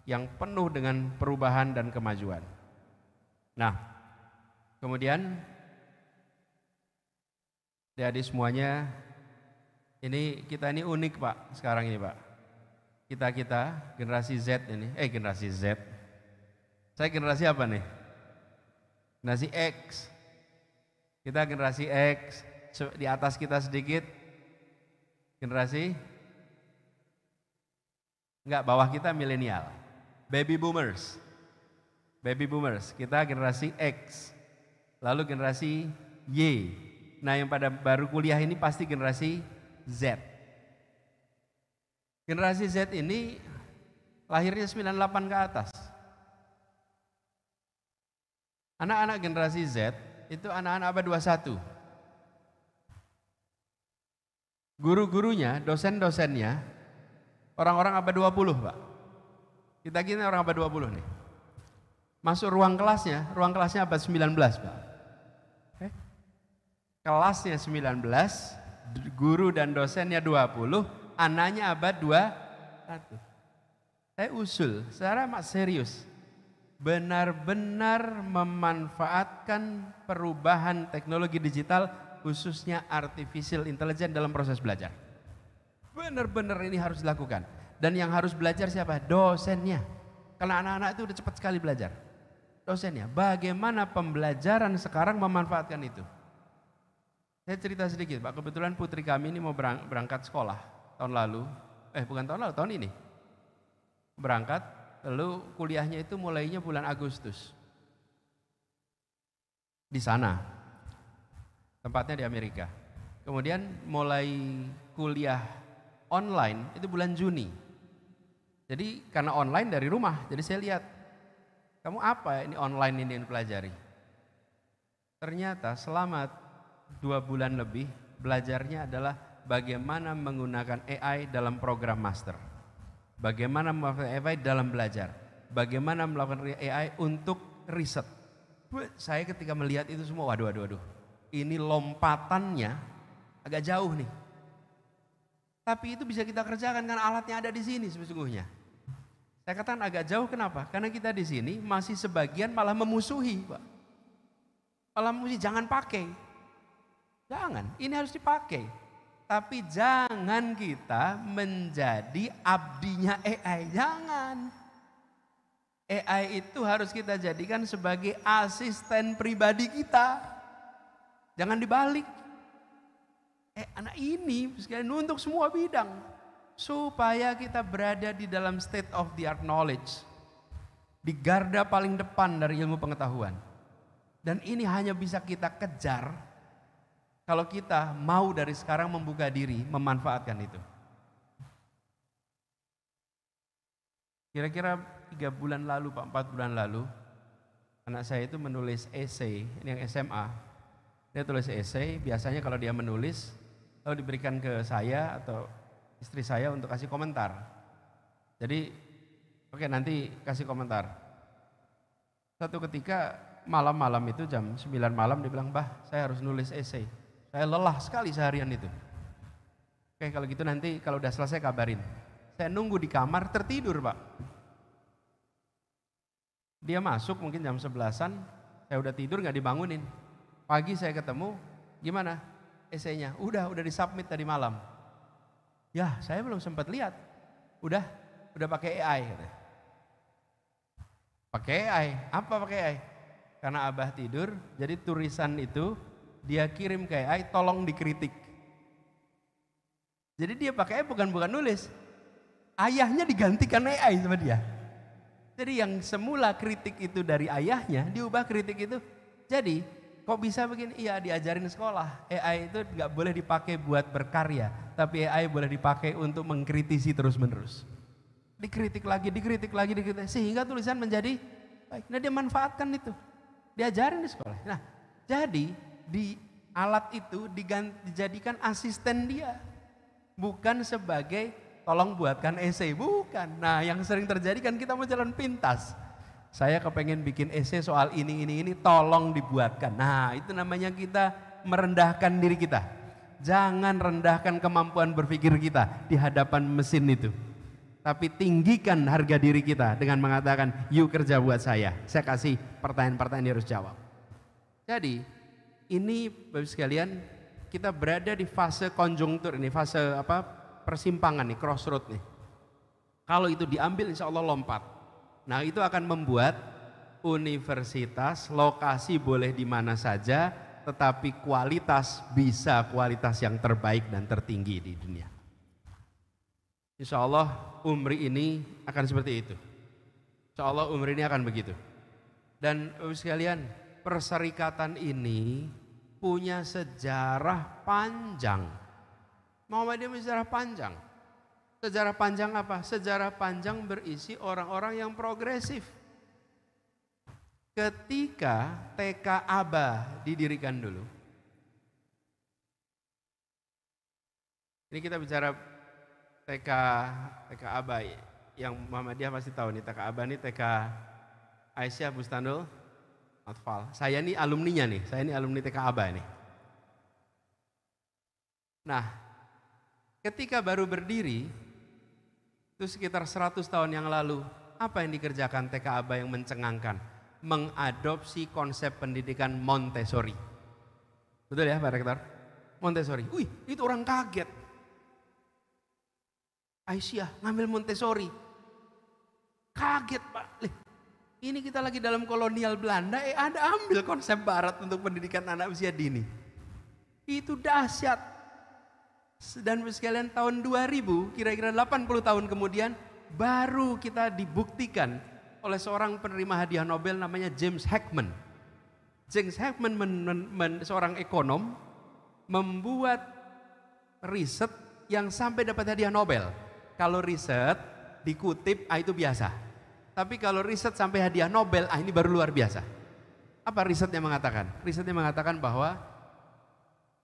yang penuh dengan perubahan dan kemajuan. Nah, kemudian adik-adik semuanya, kita ini unik Pak sekarang ini Pak. Kita generasi Z ini, generasi Z. Saya generasi apa nih? Generasi X. Kita generasi X, di atas kita sedikit generasi bawah kita milenial. Baby boomers. Baby boomers, kita generasi X. Lalu generasi Y. Nah, yang pada baru kuliah ini pasti generasi Z. Generasi Z ini lahirnya 98 ke atas. Anak-anak generasi Z itu anak-anak abad 21. Guru-gurunya, dosen-dosennya orang-orang abad 20, Pak. Kita kira orang abad 20 nih. Masuk ruang kelasnya abad 19, Pak. Kelasnya 19, guru dan dosennya 20, anaknya abad 21. Saya usul secara serius, benar-benar memanfaatkan perubahan teknologi digital, khususnya artificial intelligence dalam proses belajar. Benar-benar ini harus dilakukan. Dan yang harus belajar siapa? Dosennya. Karena anak-anak itu udah cepat sekali belajar. Dosennya. Bagaimana pembelajaran sekarang memanfaatkan itu? Saya cerita sedikit Pak, kebetulan putri kami ini mau berangkat sekolah tahun lalu. Bukan tahun lalu, tahun ini. Berangkat. Lalu kuliahnya itu mulainya bulan Agustus. Di sana. Tempatnya di Amerika. Kemudian mulai kuliah online itu bulan Juni. Jadi karena online dari rumah, jadi saya lihat, kamu apa ini online ini yang dipelajari? Ternyata selama 2 bulan lebih belajarnya adalah bagaimana menggunakan AI dalam program master. Bagaimana melakukan AI dalam belajar, bagaimana melakukan AI untuk riset. Saya ketika melihat itu semua, waduh, ini lompatannya agak jauh nih. Tapi itu bisa kita kerjakan karena alatnya ada di sini sesungguhnya. Saya katakan agak jauh, kenapa? Karena kita di sini masih sebagian malah memusuhi, Pak. Malah memusuhi, jangan pakai. Jangan, ini harus dipakai. Tapi jangan kita menjadi abdinya AI, jangan. AI itu harus kita jadikan sebagai asisten pribadi kita. Jangan dibalik. Anak ini sekalian untuk semua bidang. Supaya kita berada di dalam state of the art knowledge. Di garda paling depan dari ilmu pengetahuan. Dan ini hanya bisa kita kejar kalau kita mau dari sekarang membuka diri, memanfaatkan itu. Kira-kira 3 bulan lalu, Pak, 4 bulan lalu, anak saya itu menulis esai, ini yang SMA. Dia tulis esai, biasanya kalau dia menulis, lalu diberikan ke saya atau istri saya untuk kasih komentar. Jadi, oke, nanti kasih komentar. Satu ketika malam-malam itu jam 9 malam dia bilang, "Bah, saya harus nulis esai. Saya lelah sekali seharian itu." Oke, kalau gitu nanti kalau udah selesai kabarin. Saya nunggu di kamar, tertidur, Pak. Dia masuk mungkin jam 11-an, saya udah tidur gak dibangunin. Pagi saya ketemu, gimana esainya? Udah disubmit tadi malam. Ya, saya belum sempat lihat. Udah pakai AI. Pakai AI, apa pakai AI? Karena Abah tidur, jadi tulisan itu dia kirim ke AI, tolong dikritik. Jadi dia pakai AI bukan nulis. Ayahnya digantikan AI sama dia. Jadi yang semula kritik itu dari ayahnya, diubah kritik itu. Jadi kok bisa begini? Iya, diajarin sekolah. AI itu nggak boleh dipakai buat berkarya, tapi AI boleh dipakai untuk mengkritisi terus-menerus. Dikritik lagi, sehingga tulisan menjadi baik. Nah, dia manfaatkan itu, diajarin di sekolah. Nah, jadi di alat itu dijadikan asisten dia, bukan sebagai tolong buatkan esai, bukan. Nah, yang sering terjadi kan kita mau jalan pintas. Saya kepengen bikin esai soal ini, tolong dibuatkan. Nah, itu namanya kita merendahkan diri kita. Jangan rendahkan kemampuan berpikir kita di hadapan mesin itu. Tapi tinggikan harga diri kita dengan mengatakan, "Yuk kerja buat saya kasih pertanyaan-pertanyaan yang harus jawab." Jadi, ini Bapak sekalian, kita berada di fase konjunktur ini, fase persimpangan nih, crossroad nih. Kalau itu diambil insya Allah lompat. Nah, itu akan membuat universitas, lokasi boleh di mana saja, tetapi kualitas bisa kualitas yang terbaik dan tertinggi di dunia. Insya Allah umri ini akan seperti itu. Insya Allah umri ini akan begitu. Dan sekalian, perserikatan ini punya sejarah panjang. Muhammadiyah punya sejarah panjang. Sejarah panjang apa? Sejarah panjang berisi orang-orang yang progresif. Ketika TK Aba didirikan dulu. Ini kita bicara TK Aba yang Muhammadiyah pasti tahu nih. TK Aba nih TK Aisyah Bustanul Atfal. Saya nih alumninya nih. Saya nih alumni TK Aba nih. Nah, ketika baru berdiri itu sekitar 100 tahun yang lalu, apa yang dikerjakan TK Aba yang mencengangkan? Mengadopsi konsep pendidikan Montessori. Betul ya Pak Rektor? Montessori. Wih, itu orang kaget. Aisyah ngambil Montessori. Kaget Pak. Ini kita lagi dalam kolonial Belanda, ada ambil konsep barat untuk pendidikan anak usia dini. Itu dahsyat. Dan sekalian tahun 2000, kira-kira 80 tahun kemudian, baru kita dibuktikan oleh seorang penerima hadiah Nobel namanya James Heckman. James Heckman seorang ekonom, membuat riset yang sampai dapat hadiah Nobel. Kalau riset dikutip, itu biasa. Tapi kalau riset sampai hadiah Nobel, ini baru luar biasa. Apa risetnya mengatakan? Risetnya mengatakan bahwa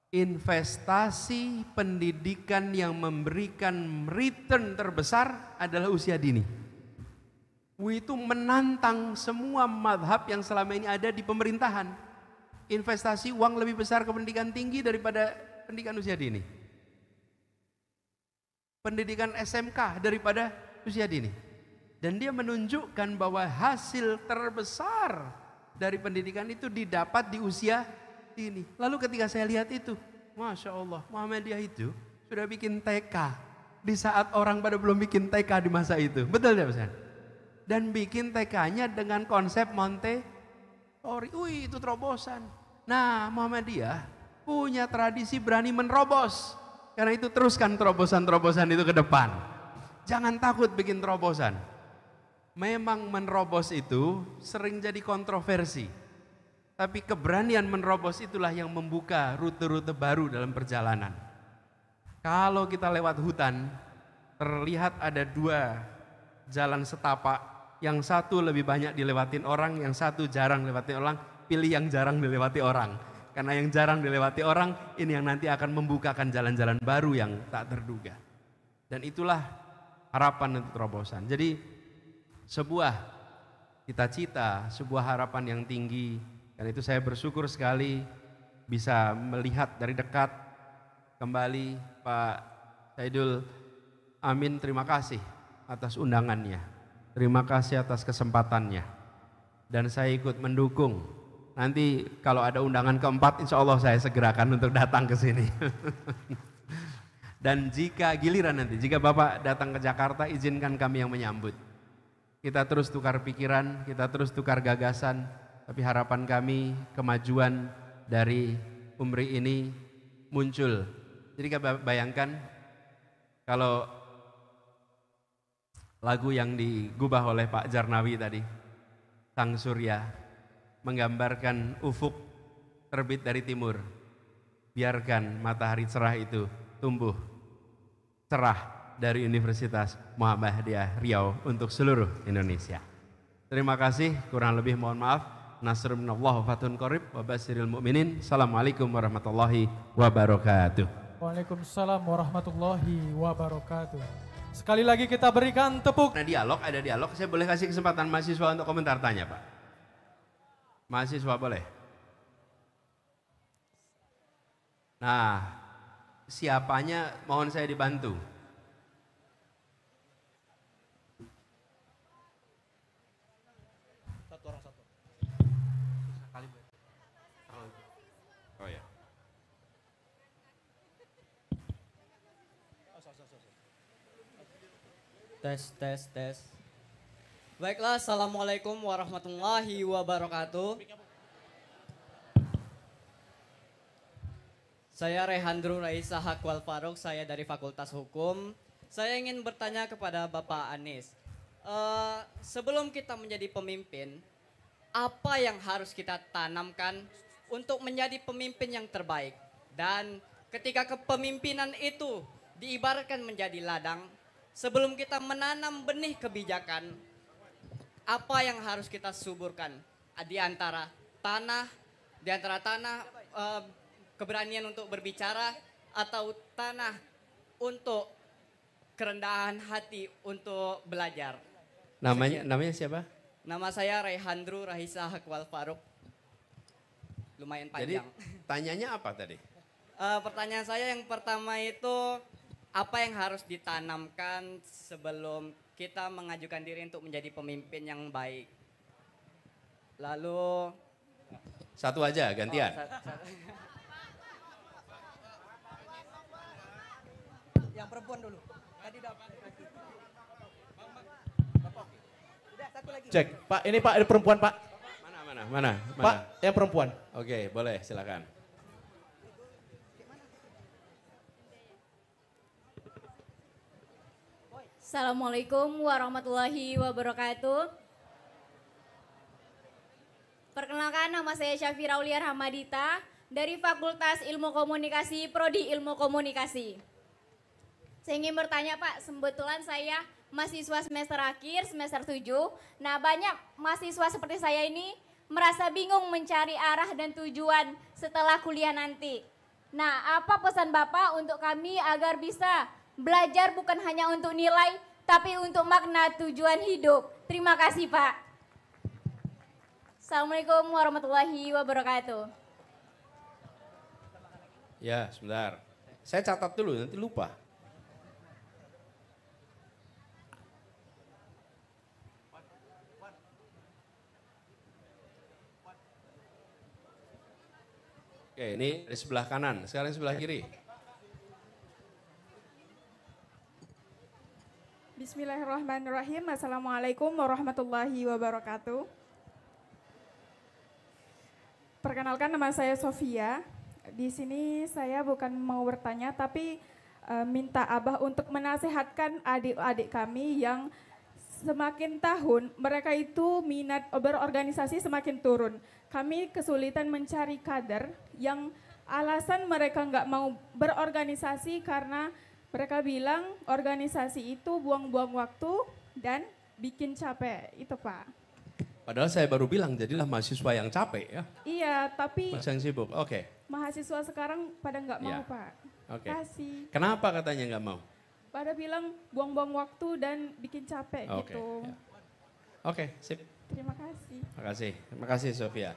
investasi pendidikan yang memberikan return terbesar adalah usia dini. Itu menantang semua madhab yang selama ini ada di pemerintahan. Investasi uang lebih besar ke pendidikan tinggi daripada pendidikan usia dini. Pendidikan SMK daripada usia dini. Dan dia menunjukkan bahwa hasil terbesar dari pendidikan itu didapat di usia ini. Lalu ketika saya lihat itu, Masya Allah, Muhammadiyah itu sudah bikin TK di saat orang pada belum bikin TK di masa itu. Betul ya Ustaz? Dan bikin TK-nya dengan konsep Montessori. Wih, itu terobosan. Nah, Muhammadiyah punya tradisi berani menerobos. Karena itu teruskan terobosan-terobosan itu ke depan. Jangan takut bikin terobosan. Memang menerobos itu sering jadi kontroversi. Tapi keberanian menerobos itulah yang membuka rute-rute baru dalam perjalanan. Kalau kita lewat hutan, terlihat ada 2 jalan setapak. Yang satu lebih banyak dilewatin orang, yang satu jarang dilewati orang. Pilih yang jarang dilewati orang. Karena yang jarang dilewati orang, ini yang nanti akan membukakan jalan-jalan baru yang tak terduga. Dan itulah harapan untuk terobosan. Jadi sebuah cita-cita, sebuah harapan yang tinggi. Dan itu saya bersyukur sekali bisa melihat dari dekat kembali Pak Saidul Amin. Terima kasih atas undangannya, terima kasih atas kesempatannya, dan saya ikut mendukung. Nanti kalau ada undangan keempat, insya Allah saya segerakan untuk datang ke sini. Dan jika giliran nanti, jika Bapak datang ke Jakarta, izinkan kami yang menyambut. Kita terus tukar pikiran, kita terus tukar gagasan, tapi harapan kami kemajuan dari UMRI ini muncul. Jadi bayangkan kalau lagu yang digubah oleh Pak Jarnawi tadi, Sang Surya, menggambarkan ufuk terbit dari timur. Biarkan matahari cerah itu tumbuh cerah dari Universitas Muhammadiyah Riau untuk seluruh Indonesia. Terima kasih, kurang lebih mohon maaf. Nasrun minallah wa fathun qarib wa basyiril mu'minin. Assalamualaikum warahmatullahi wabarakatuh. Waalaikumsalam warahmatullahi wabarakatuh. Sekali lagi kita berikan tepuk. Ada dialog. Saya boleh kasih kesempatan mahasiswa untuk komentar tanya, Pak? Mahasiswa boleh? Nah, siapanya mohon saya dibantu. Oh ya. Tes. Baiklah, assalamualaikum warahmatullahi wabarakatuh. Saya Rehandru Raisa Hakwal Faruk, saya dari Fakultas Hukum. Saya ingin bertanya kepada Bapak Anies. Sebelum kita menjadi pemimpin, apa yang harus kita tanamkan untuk menjadi pemimpin yang terbaik? Dan ketika kepemimpinan itu diibaratkan menjadi ladang, sebelum kita menanam benih kebijakan, apa yang harus kita suburkan di antara tanah, keberanian untuk berbicara, atau tanah untuk kerendahan hati untuk belajar. Namanya siapa? Nama saya Rehandru Raisa Hakwal Faruk. Lumayan panjang. Jadi tanyanya apa tadi? Pertanyaan saya yang pertama itu, apa yang harus ditanamkan sebelum kita mengajukan diri untuk menjadi pemimpin yang baik? Lalu satu aja, gantian. Yang perempuan dulu. Tadi Cek, Pak, ini Pak, ada perempuan Pak. Mana? Pak, yang perempuan. Oke, boleh, silakan. Assalamualaikum warahmatullahi wabarakatuh. Perkenalkan, nama saya Syafira Aulia Rahmadita dari Fakultas Ilmu Komunikasi, Prodi Ilmu Komunikasi. Saya ingin bertanya Pak, kebetulan saya mahasiswa semester akhir, semester 7. Nah, banyak mahasiswa seperti saya ini merasa bingung mencari arah dan tujuan setelah kuliah nanti. Nah, apa pesan Bapak untuk kami agar bisa belajar bukan hanya untuk nilai, tapi untuk makna tujuan hidup? Terima kasih Pak. Assalamualaikum warahmatullahi wabarakatuh. Ya, sebentar. Saya catat dulu, nanti lupa. Oke, ini dari sebelah kanan, sekarang sebelah kiri. Bismillahirrahmanirrahim. Assalamualaikum warahmatullahi wabarakatuh. Perkenalkan, nama saya Sofia. Di sini saya bukan mau bertanya, tapi minta Abah untuk menasehatkan adik-adik kami yang semakin tahun mereka itu minat berorganisasi semakin turun. Kami kesulitan mencari kader yang alasan mereka nggak mau berorganisasi karena mereka bilang organisasi itu buang-buang waktu dan bikin capek. Itu Pak. Padahal saya baru bilang jadilah mahasiswa yang capek ya. Iya, tapi Mas yang sibuk, oke. mahasiswa sekarang pada nggak mau Ya. Pak. Oke. Kasih. Kenapa katanya nggak mau? Pada bilang buang-buang waktu dan bikin capek Oke, gitu. ya. Oke, sip. Terima kasih. Terima kasih Sofia.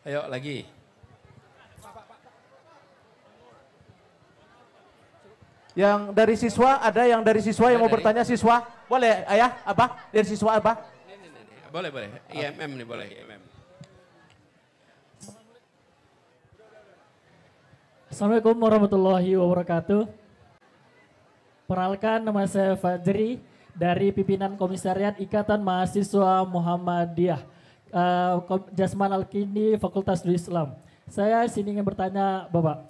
Ayo lagi. Yang dari siswa, ada yang dari siswa yang Ada mau dari- bertanya siswa? Boleh ayah, abah? Dari siswa abah? Ini. Boleh. IMM nih boleh, IMM. Assalamualaikum warahmatullahi wabarakatuh. Perkenalkan, nama saya Fajri dari pimpinan Komisariat Ikatan Mahasiswa Muhammadiyah Jasman Al-Kindi Fakultas Studi Islam. Saya sini ingin bertanya Bapak,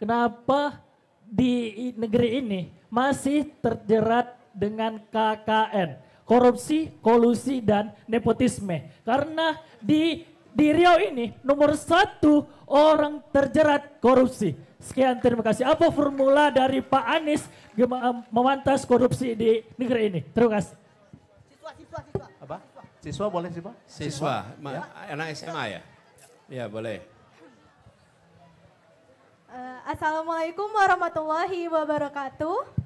kenapa di negeri ini masih terjerat dengan KKN, korupsi, kolusi, dan nepotisme? Karena di Riau ini nomor 1 orang terjerat korupsi. Sekian, terima kasih. Apa formula dari Pak Anies memantas korupsi di negeri ini? Terima kasih. Abah? Siswa boleh siswa? Siswa, anak SMA ya? Ya boleh. Assalamualaikum warahmatullahi wabarakatuh.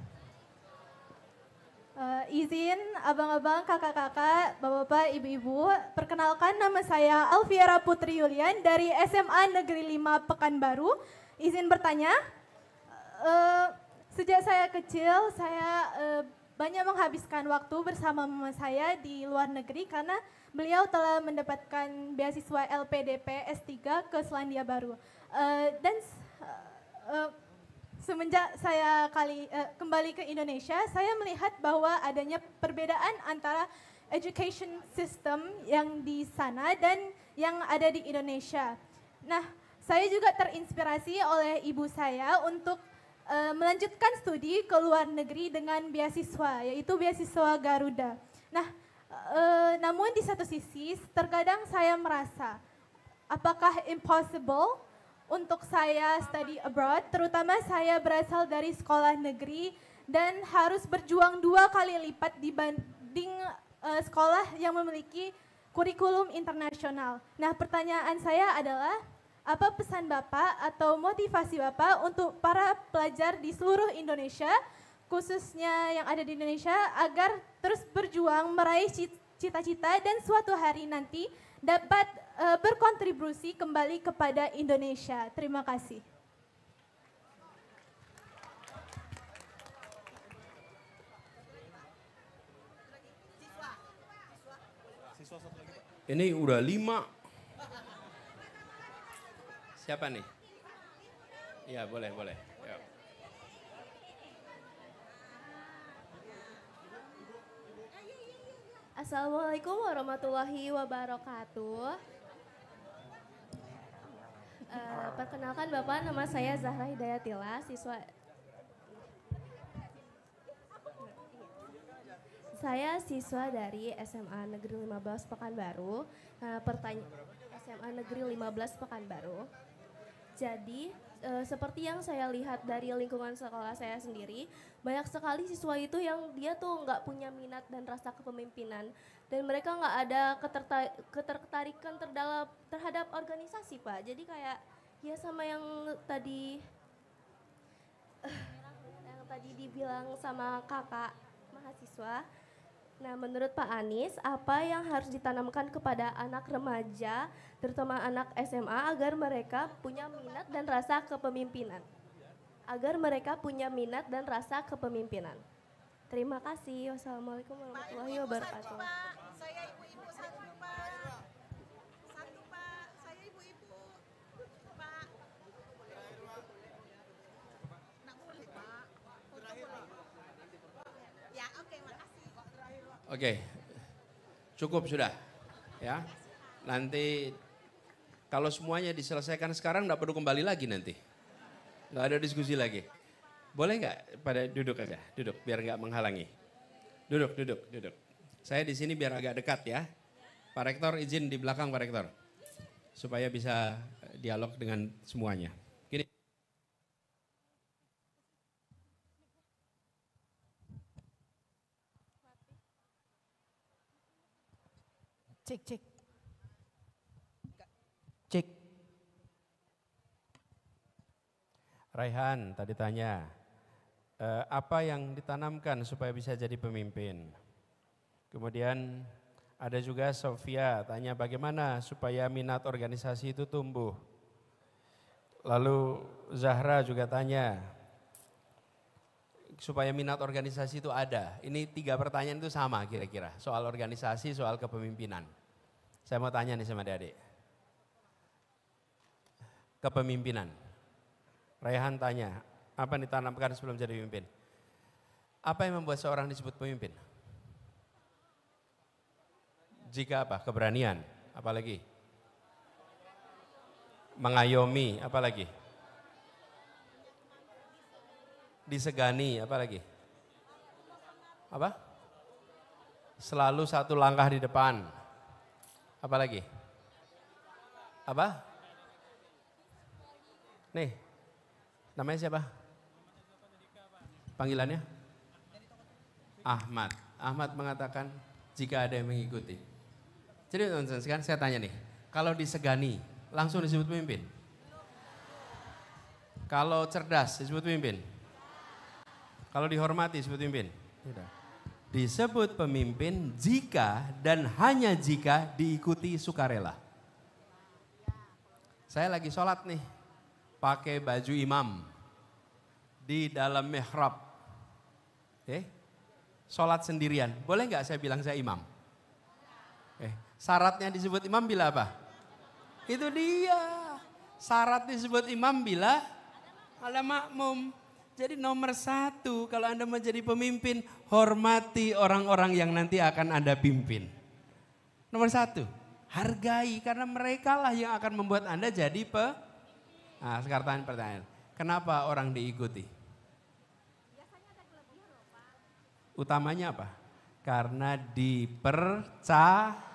Izin abang-abang, kakak-kakak, bapak-bapak, ibu-ibu, perkenalkan nama saya Alfiera Putri Yulian dari SMA Negeri 5 Pekanbaru. Izin bertanya, sejak saya kecil saya banyak menghabiskan waktu bersama mama saya di luar negeri karena beliau telah mendapatkan beasiswa LPDP S3 ke Selandia Baru. Semenjak saya kembali ke Indonesia, saya melihat bahwa adanya perbedaan antara education system yang di sana dan yang ada di Indonesia. Nah, saya juga terinspirasi oleh ibu saya untuk melanjutkan studi ke luar negeri dengan beasiswa, yaitu beasiswa Garuda. Nah, namun di satu sisi, terkadang saya merasa, apakah impossible untuk saya study abroad, terutama saya berasal dari sekolah negeri dan harus berjuang 2 kali lipat dibanding sekolah yang memiliki kurikulum internasional. Nah, pertanyaan saya adalah, apa pesan Bapak atau motivasi Bapak untuk para pelajar di seluruh Indonesia, khususnya yang ada di Indonesia, agar terus berjuang meraih cita-cita dan suatu hari nanti dapat berkontribusi kembali kepada Indonesia. Terima kasih. Ini udah 5. Siapa nih? Iya boleh. Yuk. Assalamualaikum warahmatullahi wabarakatuh. Perkenalkan Bapak, nama saya Zahra Hidayatila, Saya siswa dari SMA Negeri 15 Pekanbaru. SMA Negeri 15 Pekanbaru. Jadi seperti yang saya lihat dari lingkungan sekolah saya sendiri, banyak sekali siswa itu yang dia tuh nggak punya minat dan rasa kepemimpinan, dan mereka nggak ada ketertarikan terhadap organisasi, Pak. Jadi kayak ya sama yang tadi dibilang sama kakak mahasiswa. Nah, menurut Pak Anies, apa yang harus ditanamkan kepada anak remaja, terutama anak SMA, agar mereka punya minat dan rasa kepemimpinan? Terima kasih. Wassalamualaikum warahmatullahi wabarakatuh. Saya ibu-ibu satu, Pak. Satu, Pak. Saya ibu-ibu. Pak. Oke, cukup sudah. Ya, nanti kalau semuanya diselesaikan sekarang nggak perlu kembali lagi nanti. Nggak ada diskusi lagi. Boleh nggak pada duduk aja, duduk biar nggak menghalangi. Duduk. Saya di sini biar agak dekat ya. Pak Rektor izin di belakang Pak Rektor. Supaya bisa dialog dengan semuanya. Gini. Cek. Raihan tadi tanya, apa yang ditanamkan supaya bisa jadi pemimpin? Kemudian ada juga Sofia tanya bagaimana supaya minat organisasi itu tumbuh. Lalu Zahra juga tanya, supaya minat organisasi itu ada. Ini 3 pertanyaan itu sama kira-kira, soal organisasi, soal kepemimpinan. Saya mau tanya nih sama adik-adik. Kepemimpinan. Raihan tanya, apa yang ditanamkan sebelum jadi pemimpin? Apa yang membuat seorang disebut pemimpin? Jika apa? Keberanian, apalagi? Mengayomi, apalagi? Disegani, apalagi? Apa? Selalu 1 langkah di depan. Apalagi? Apa? Nih, namanya siapa? Panggilannya? Ahmad. Ahmad mengatakan jika ada yang mengikuti. Jadi teman-teman sekarang saya tanya nih, kalau disegani langsung disebut pemimpin? Kalau cerdas disebut pemimpin? Kalau dihormati disebut pemimpin? Tidak. Disebut pemimpin jika dan hanya jika diikuti sukarela. Saya lagi sholat nih, pakai baju imam di dalam mihrab. Sholat sendirian, boleh nggak saya bilang saya imam? Syaratnya disebut imam bila apa? Itu dia. Syarat disebut imam bila ada makmum. Jadi nomor 1 kalau Anda menjadi pemimpin, hormati orang-orang yang nanti akan Anda pimpin. Nomor 1, hargai karena mereka lah yang akan membuat Anda jadi Nah sekarang pertanyaan, kenapa orang diikuti? Utamanya apa? Karena dipercaya.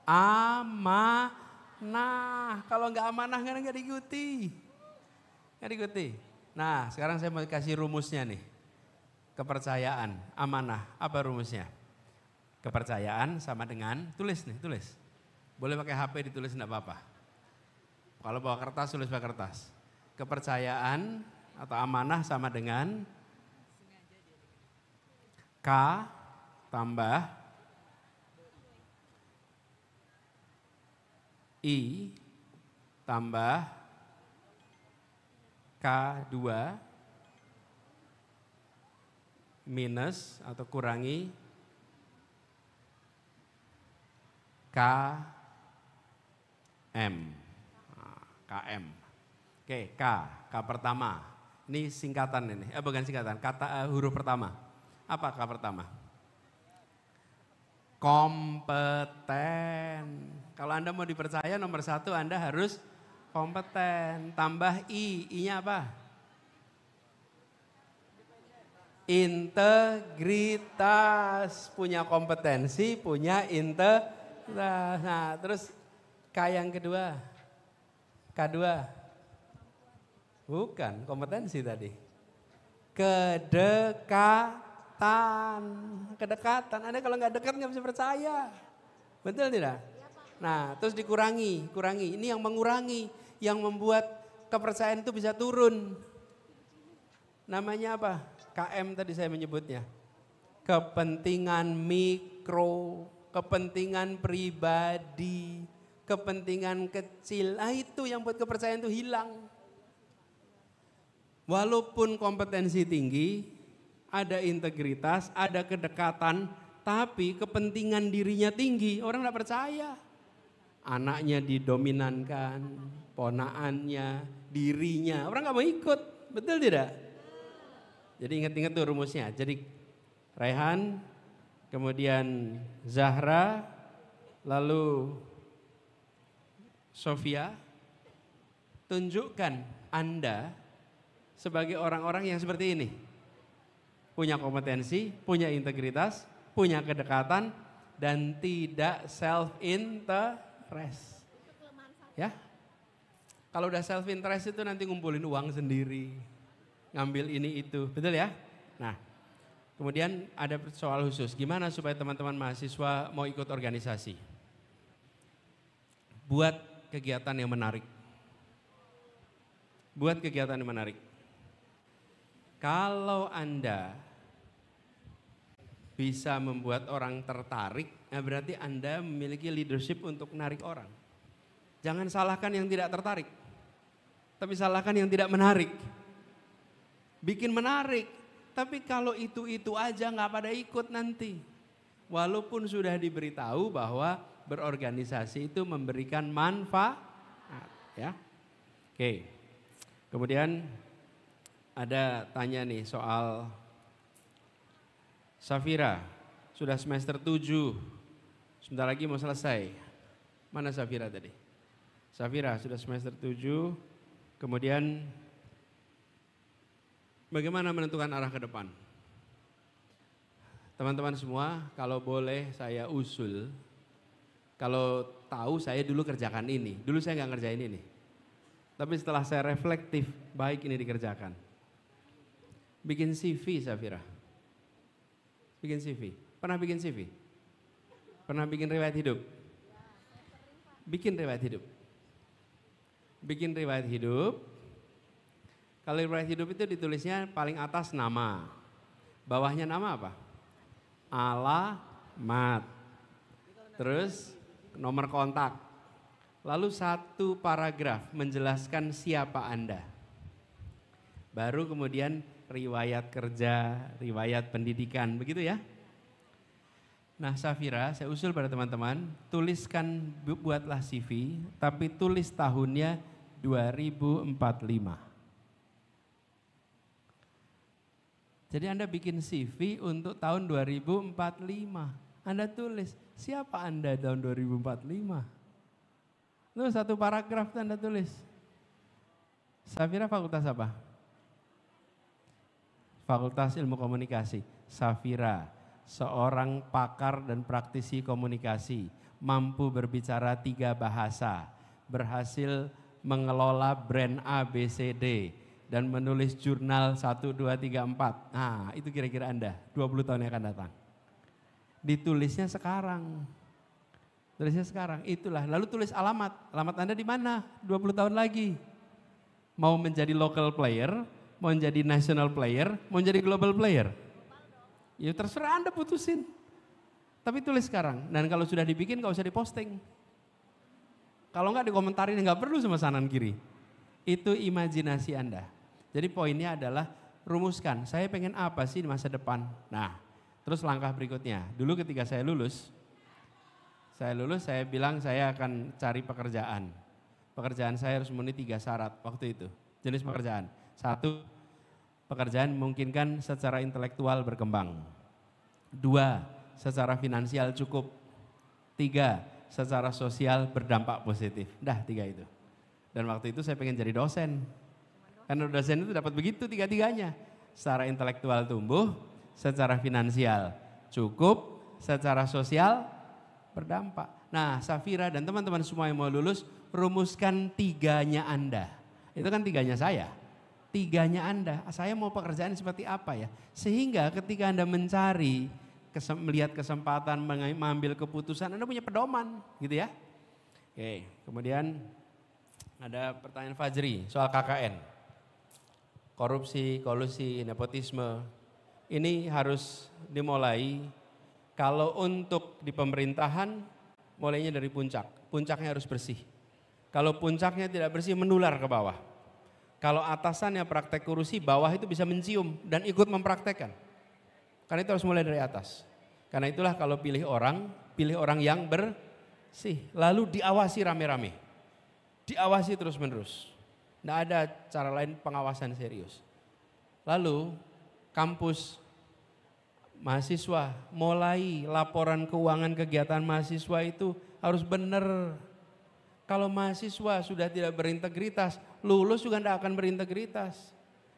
Amanah, kalau nggak amanah kan nggak diikuti. Nah sekarang saya mau kasih rumusnya nih. Kepercayaan, amanah, apa rumusnya? Kepercayaan sama dengan, tulis. Boleh pakai HP ditulis enggak apa-apa. Kalau bawa kertas, tulis pakai kertas. Kepercayaan atau amanah sama dengan K tambah I tambah K2 minus atau kurangi KM. KM. Oke, K pertama. Ini singkatan ini. Bukan singkatan, kata huruf pertama. Apa K pertama? Kompeten. Kalau Anda mau dipercaya nomor 1 Anda harus kompeten. Tambah I, I-nya apa? Integritas. Punya kompetensi, punya integritas. Nah terus K yang kedua. K2. Bukan, kompetensi tadi. Kedekatan. Anda kalau nggak dekat nggak bisa percaya. Betul tidak? Nah, terus dikurangi. Ini yang mengurangi, yang membuat kepercayaan itu bisa turun. Namanya apa? KM tadi saya menyebutnya. Kepentingan mikro, kepentingan pribadi, kepentingan kecil. Nah, itu yang buat kepercayaan itu hilang. Walaupun kompetensi tinggi, ada integritas, ada kedekatan, tapi kepentingan dirinya tinggi, orang tidak percaya. Anaknya didominankan, ponaannya, dirinya, orang nggak mau ikut, betul tidak? Jadi ingat-ingat tuh rumusnya. Jadi Raihan, kemudian Zahra, lalu Sofia, tunjukkan Anda sebagai orang-orang yang seperti ini. Punya kompetensi, punya integritas, punya kedekatan, dan tidak self-interest. Ya, kalau udah self-interest itu nanti ngumpulin uang sendiri, ngambil ini itu, betul ya? Nah, kemudian ada soal khusus, gimana supaya teman-teman mahasiswa mau ikut organisasi? Buat kegiatan yang menarik. Buat kegiatan yang menarik. Kalau Anda bisa membuat orang tertarik, nah berarti Anda memiliki leadership untuk menarik orang. Jangan salahkan yang tidak tertarik, tapi salahkan yang tidak menarik. Bikin menarik, tapi kalau itu aja nggak pada ikut nanti. Walaupun sudah diberitahu bahwa berorganisasi itu memberikan manfaat, ya. Oke, kemudian ada tanya nih soal Safira, sudah semester 7, sebentar lagi mau selesai. Mana Safira tadi? Safira sudah semester 7, kemudian bagaimana menentukan arah ke depan? Teman-teman semua, kalau boleh saya usul, kalau tahu saya dulu kerjakan ini, dulu saya nggak ngerjain ini. Tapi setelah saya reflektif, baik ini dikerjakan. Bikin CV Safira. Bikin CV. Pernah bikin CV? Pernah bikin riwayat hidup? Bikin riwayat hidup. Bikin riwayat hidup. Kalau riwayat hidup itu ditulisnya paling atas nama. Bawahnya nama apa? Alamat. Terus nomor kontak. Lalu satu paragraf menjelaskan siapa Anda. Baru kemudian riwayat kerja, riwayat pendidikan, begitu ya. Nah Safira, saya usul pada teman-teman, tuliskan, buatlah CV, tapi tulis tahunnya 2045. Jadi Anda bikin CV untuk tahun 2045. Anda tulis, siapa Anda tahun 2045? Lalu satu paragraf Anda tulis. Safira fakultas apa? Fakultas Ilmu Komunikasi. Safira, seorang pakar dan praktisi komunikasi, mampu berbicara 3 bahasa, berhasil mengelola brand ABCD, dan menulis jurnal 1, 2, 3, 4. Nah itu kira-kira Anda, 20 tahun yang akan datang. Ditulisnya sekarang. Tulisnya sekarang, itulah. Lalu tulis alamat. Alamat Anda di mana? 20 tahun lagi. Mau menjadi local player, mau menjadi national player, mau menjadi global player. Ya terserah Anda putusin. Tapi tulis sekarang. Dan kalau sudah dibikin gak usah diposting. Kalau nggak dikomentarin nggak perlu sama kanan kiri. Itu imajinasi Anda. Jadi poinnya adalah rumuskan, saya pengen apa sih di masa depan. Nah, terus langkah berikutnya. Dulu ketika saya lulus, saya bilang saya akan cari pekerjaan. Pekerjaan saya harus memenuhi 3 syarat waktu itu. Jenis pekerjaan. 1, pekerjaan memungkinkan secara intelektual berkembang. 2, secara finansial cukup. 3, secara sosial berdampak positif. Dah 3 itu. Dan waktu itu saya pengen jadi dosen. Karena dosen itu dapat begitu 3-tiganya. Secara intelektual tumbuh, secara finansial cukup, secara sosial berdampak. Nah Safira dan teman-teman semua yang mau lulus, rumuskan 3-nya Anda. Itu kan 3-nya saya. 3-nya Anda, saya mau pekerjaan seperti apa ya. Sehingga ketika Anda mencari, melihat kesempatan, mengambil keputusan, Anda punya pedoman gitu ya. Oke, kemudian ada pertanyaan Fajri soal KKN. Korupsi, kolusi, nepotisme, ini harus dimulai. Kalau untuk di pemerintahan, mulainya dari puncak. Puncaknya harus bersih. Kalau puncaknya tidak bersih, menular ke bawah. Kalau atasannya praktek korupsi, bawah itu bisa mencium dan ikut mempraktekkan. Karena itu harus mulai dari atas. Karena itulah kalau pilih orang yang bersih. Lalu diawasi rame-rame. Diawasi terus-menerus. Tidak ada cara lain pengawasan serius. Lalu kampus mahasiswa, mulai laporan keuangan kegiatan mahasiswa itu harus benar. Kalau mahasiswa sudah tidak berintegritas, lulus juga tidak akan berintegritas.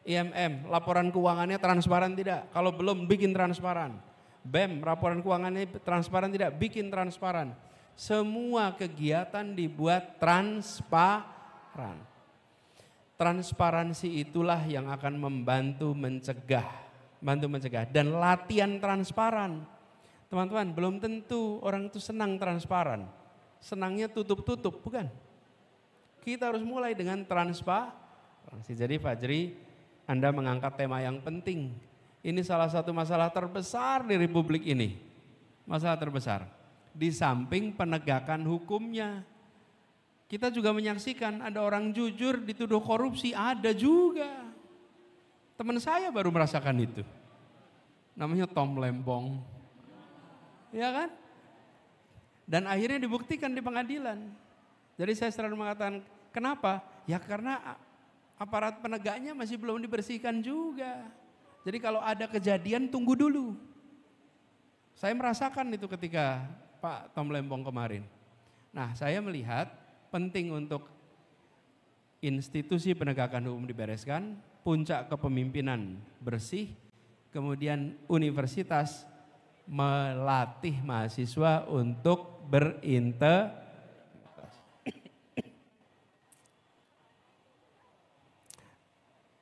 IMM, laporan keuangannya transparan tidak? Kalau belum, bikin transparan. BEM, laporan keuangannya transparan tidak? Bikin transparan. Semua kegiatan dibuat transparan. Transparansi itulah yang akan membantu mencegah. Dan latihan transparan. Teman-teman, belum tentu orang itu senang transparan. Senangnya tutup-tutup, bukan? Kita harus mulai dengan transparansi. Jadi Fajri, Anda mengangkat tema yang penting. Ini salah satu masalah terbesar di Republik ini. Masalah terbesar. Di samping penegakan hukumnya. Kita juga menyaksikan ada orang jujur dituduh korupsi, ada juga. Teman saya baru merasakan itu. Namanya Tom Lembong. Ya kan? Dan akhirnya dibuktikan di pengadilan. Jadi saya selalu mengatakan, kenapa? Ya karena aparat penegaknya masih belum dibersihkan juga. Jadi kalau ada kejadian tunggu dulu. Saya merasakan itu ketika Pak Tom Lembong kemarin. Nah, saya melihat penting untuk institusi penegakan hukum dibereskan, puncak kepemimpinan bersih, kemudian universitas melatih mahasiswa untuk berintegritas.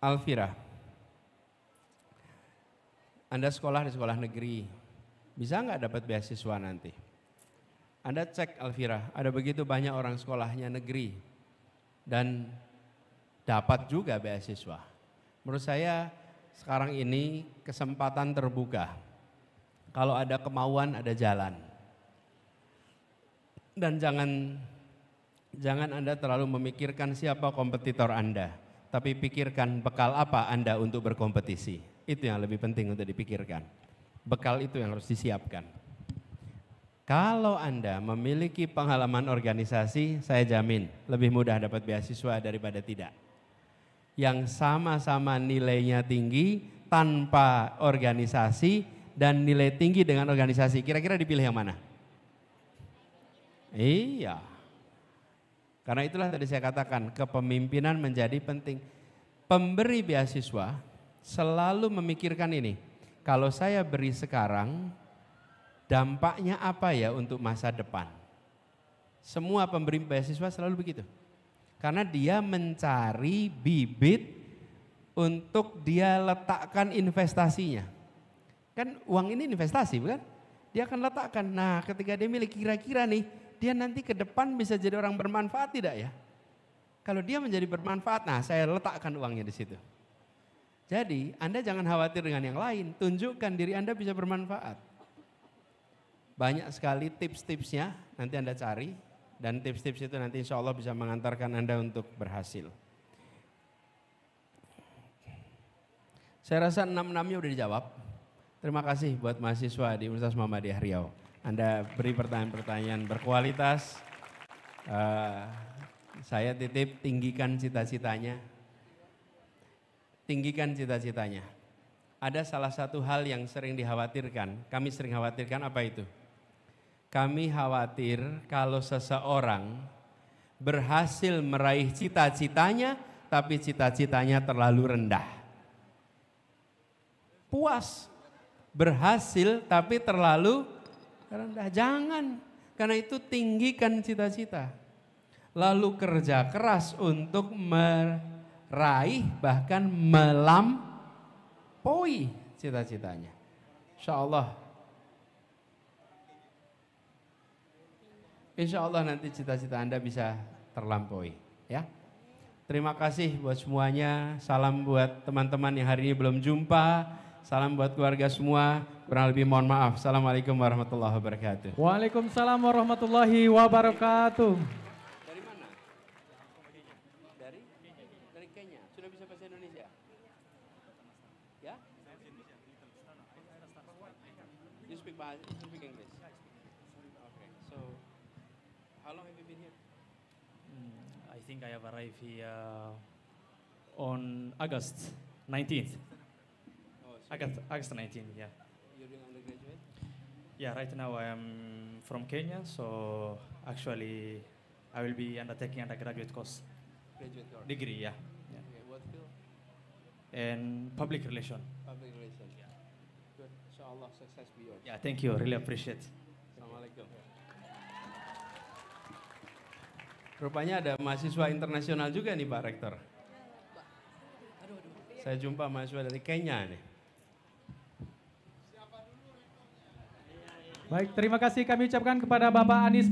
Alfira, Anda sekolah di sekolah negeri, bisa nggak dapat beasiswa nanti? Anda cek Alfira, ada begitu banyak orang sekolahnya negeri dan dapat juga beasiswa. Menurut saya sekarang ini kesempatan terbuka. Kalau ada kemauan, ada jalan. Dan jangan Anda terlalu memikirkan siapa kompetitor Anda, tapi pikirkan bekal apa Anda untuk berkompetisi. Itu yang lebih penting untuk dipikirkan. Bekal itu yang harus disiapkan. Kalau Anda memiliki pengalaman organisasi, saya jamin lebih mudah dapat beasiswa daripada tidak. Yang sama-sama nilainya tinggi tanpa organisasi dan nilai tinggi dengan organisasi, kira-kira dipilih yang mana? Iya. Karena itulah tadi saya katakan, kepemimpinan menjadi penting. Pemberi beasiswa selalu memikirkan ini, kalau saya beri sekarang, dampaknya apa ya untuk masa depan? Semua pemberi beasiswa selalu begitu. Karena dia mencari bibit untuk dia letakkan investasinya. Kan uang ini investasi bukan? Dia akan letakkan, nah ketika dia milih kira-kira nih, dia nanti ke depan bisa jadi orang bermanfaat tidak ya? Kalau dia menjadi bermanfaat, nah saya letakkan uangnya di situ. Jadi Anda jangan khawatir dengan yang lain, tunjukkan diri Anda bisa bermanfaat. Banyak sekali tips-tipsnya, nanti Anda cari. Dan tips-tips itu nanti insya Allah bisa mengantarkan Anda untuk berhasil. Saya rasa 6-6-nya udah dijawab. Terima kasih buat mahasiswa di Universitas Muhammadiyah Riau. Anda beri pertanyaan-pertanyaan berkualitas. Saya titip tinggikan cita-citanya. Tinggikan cita-citanya. Ada salah satu hal yang sering dikhawatirkan, kami sering khawatirkan apa itu? Kami khawatir kalau seseorang berhasil meraih cita-citanya, tapi cita-citanya terlalu rendah. Puas, berhasil tapi terlalu rendah. Jangan, karena itu tinggikan cita-cita. Lalu kerja keras untuk meraih bahkan melampaui cita-citanya. Insya Allah nanti cita-cita Anda bisa terlampaui. Ya. Terima kasih buat semuanya. Salam buat teman-teman yang hari ini belum jumpa. Salam buat keluarga semua. Kurang lebih mohon maaf. Assalamualaikum warahmatullahi wabarakatuh. Waalaikumsalam warahmatullahi wabarakatuh. Dari mana? Dari Kenya. Sudah bisa bahasa Indonesia? Ya? You speak English? Okay. So, how long have you been here? I think I have arrived here on August 19th. Oh, August 19, yeah. You're doing undergraduate? Yeah, right now I am from Kenya, so actually I will be undertaking undergraduate course. Graduate course. Degree, yeah. Okay, what field? And public relation. Public relations. Yeah. Good. Inshallah success be yours. Yeah, thank you. Really appreciate. Assalamualaikum. Rupanya ada mahasiswa internasional juga nih Pak Rektor. Saya jumpa mahasiswa dari Kenya nih. Baik, terima kasih kami ucapkan kepada Bapak Anies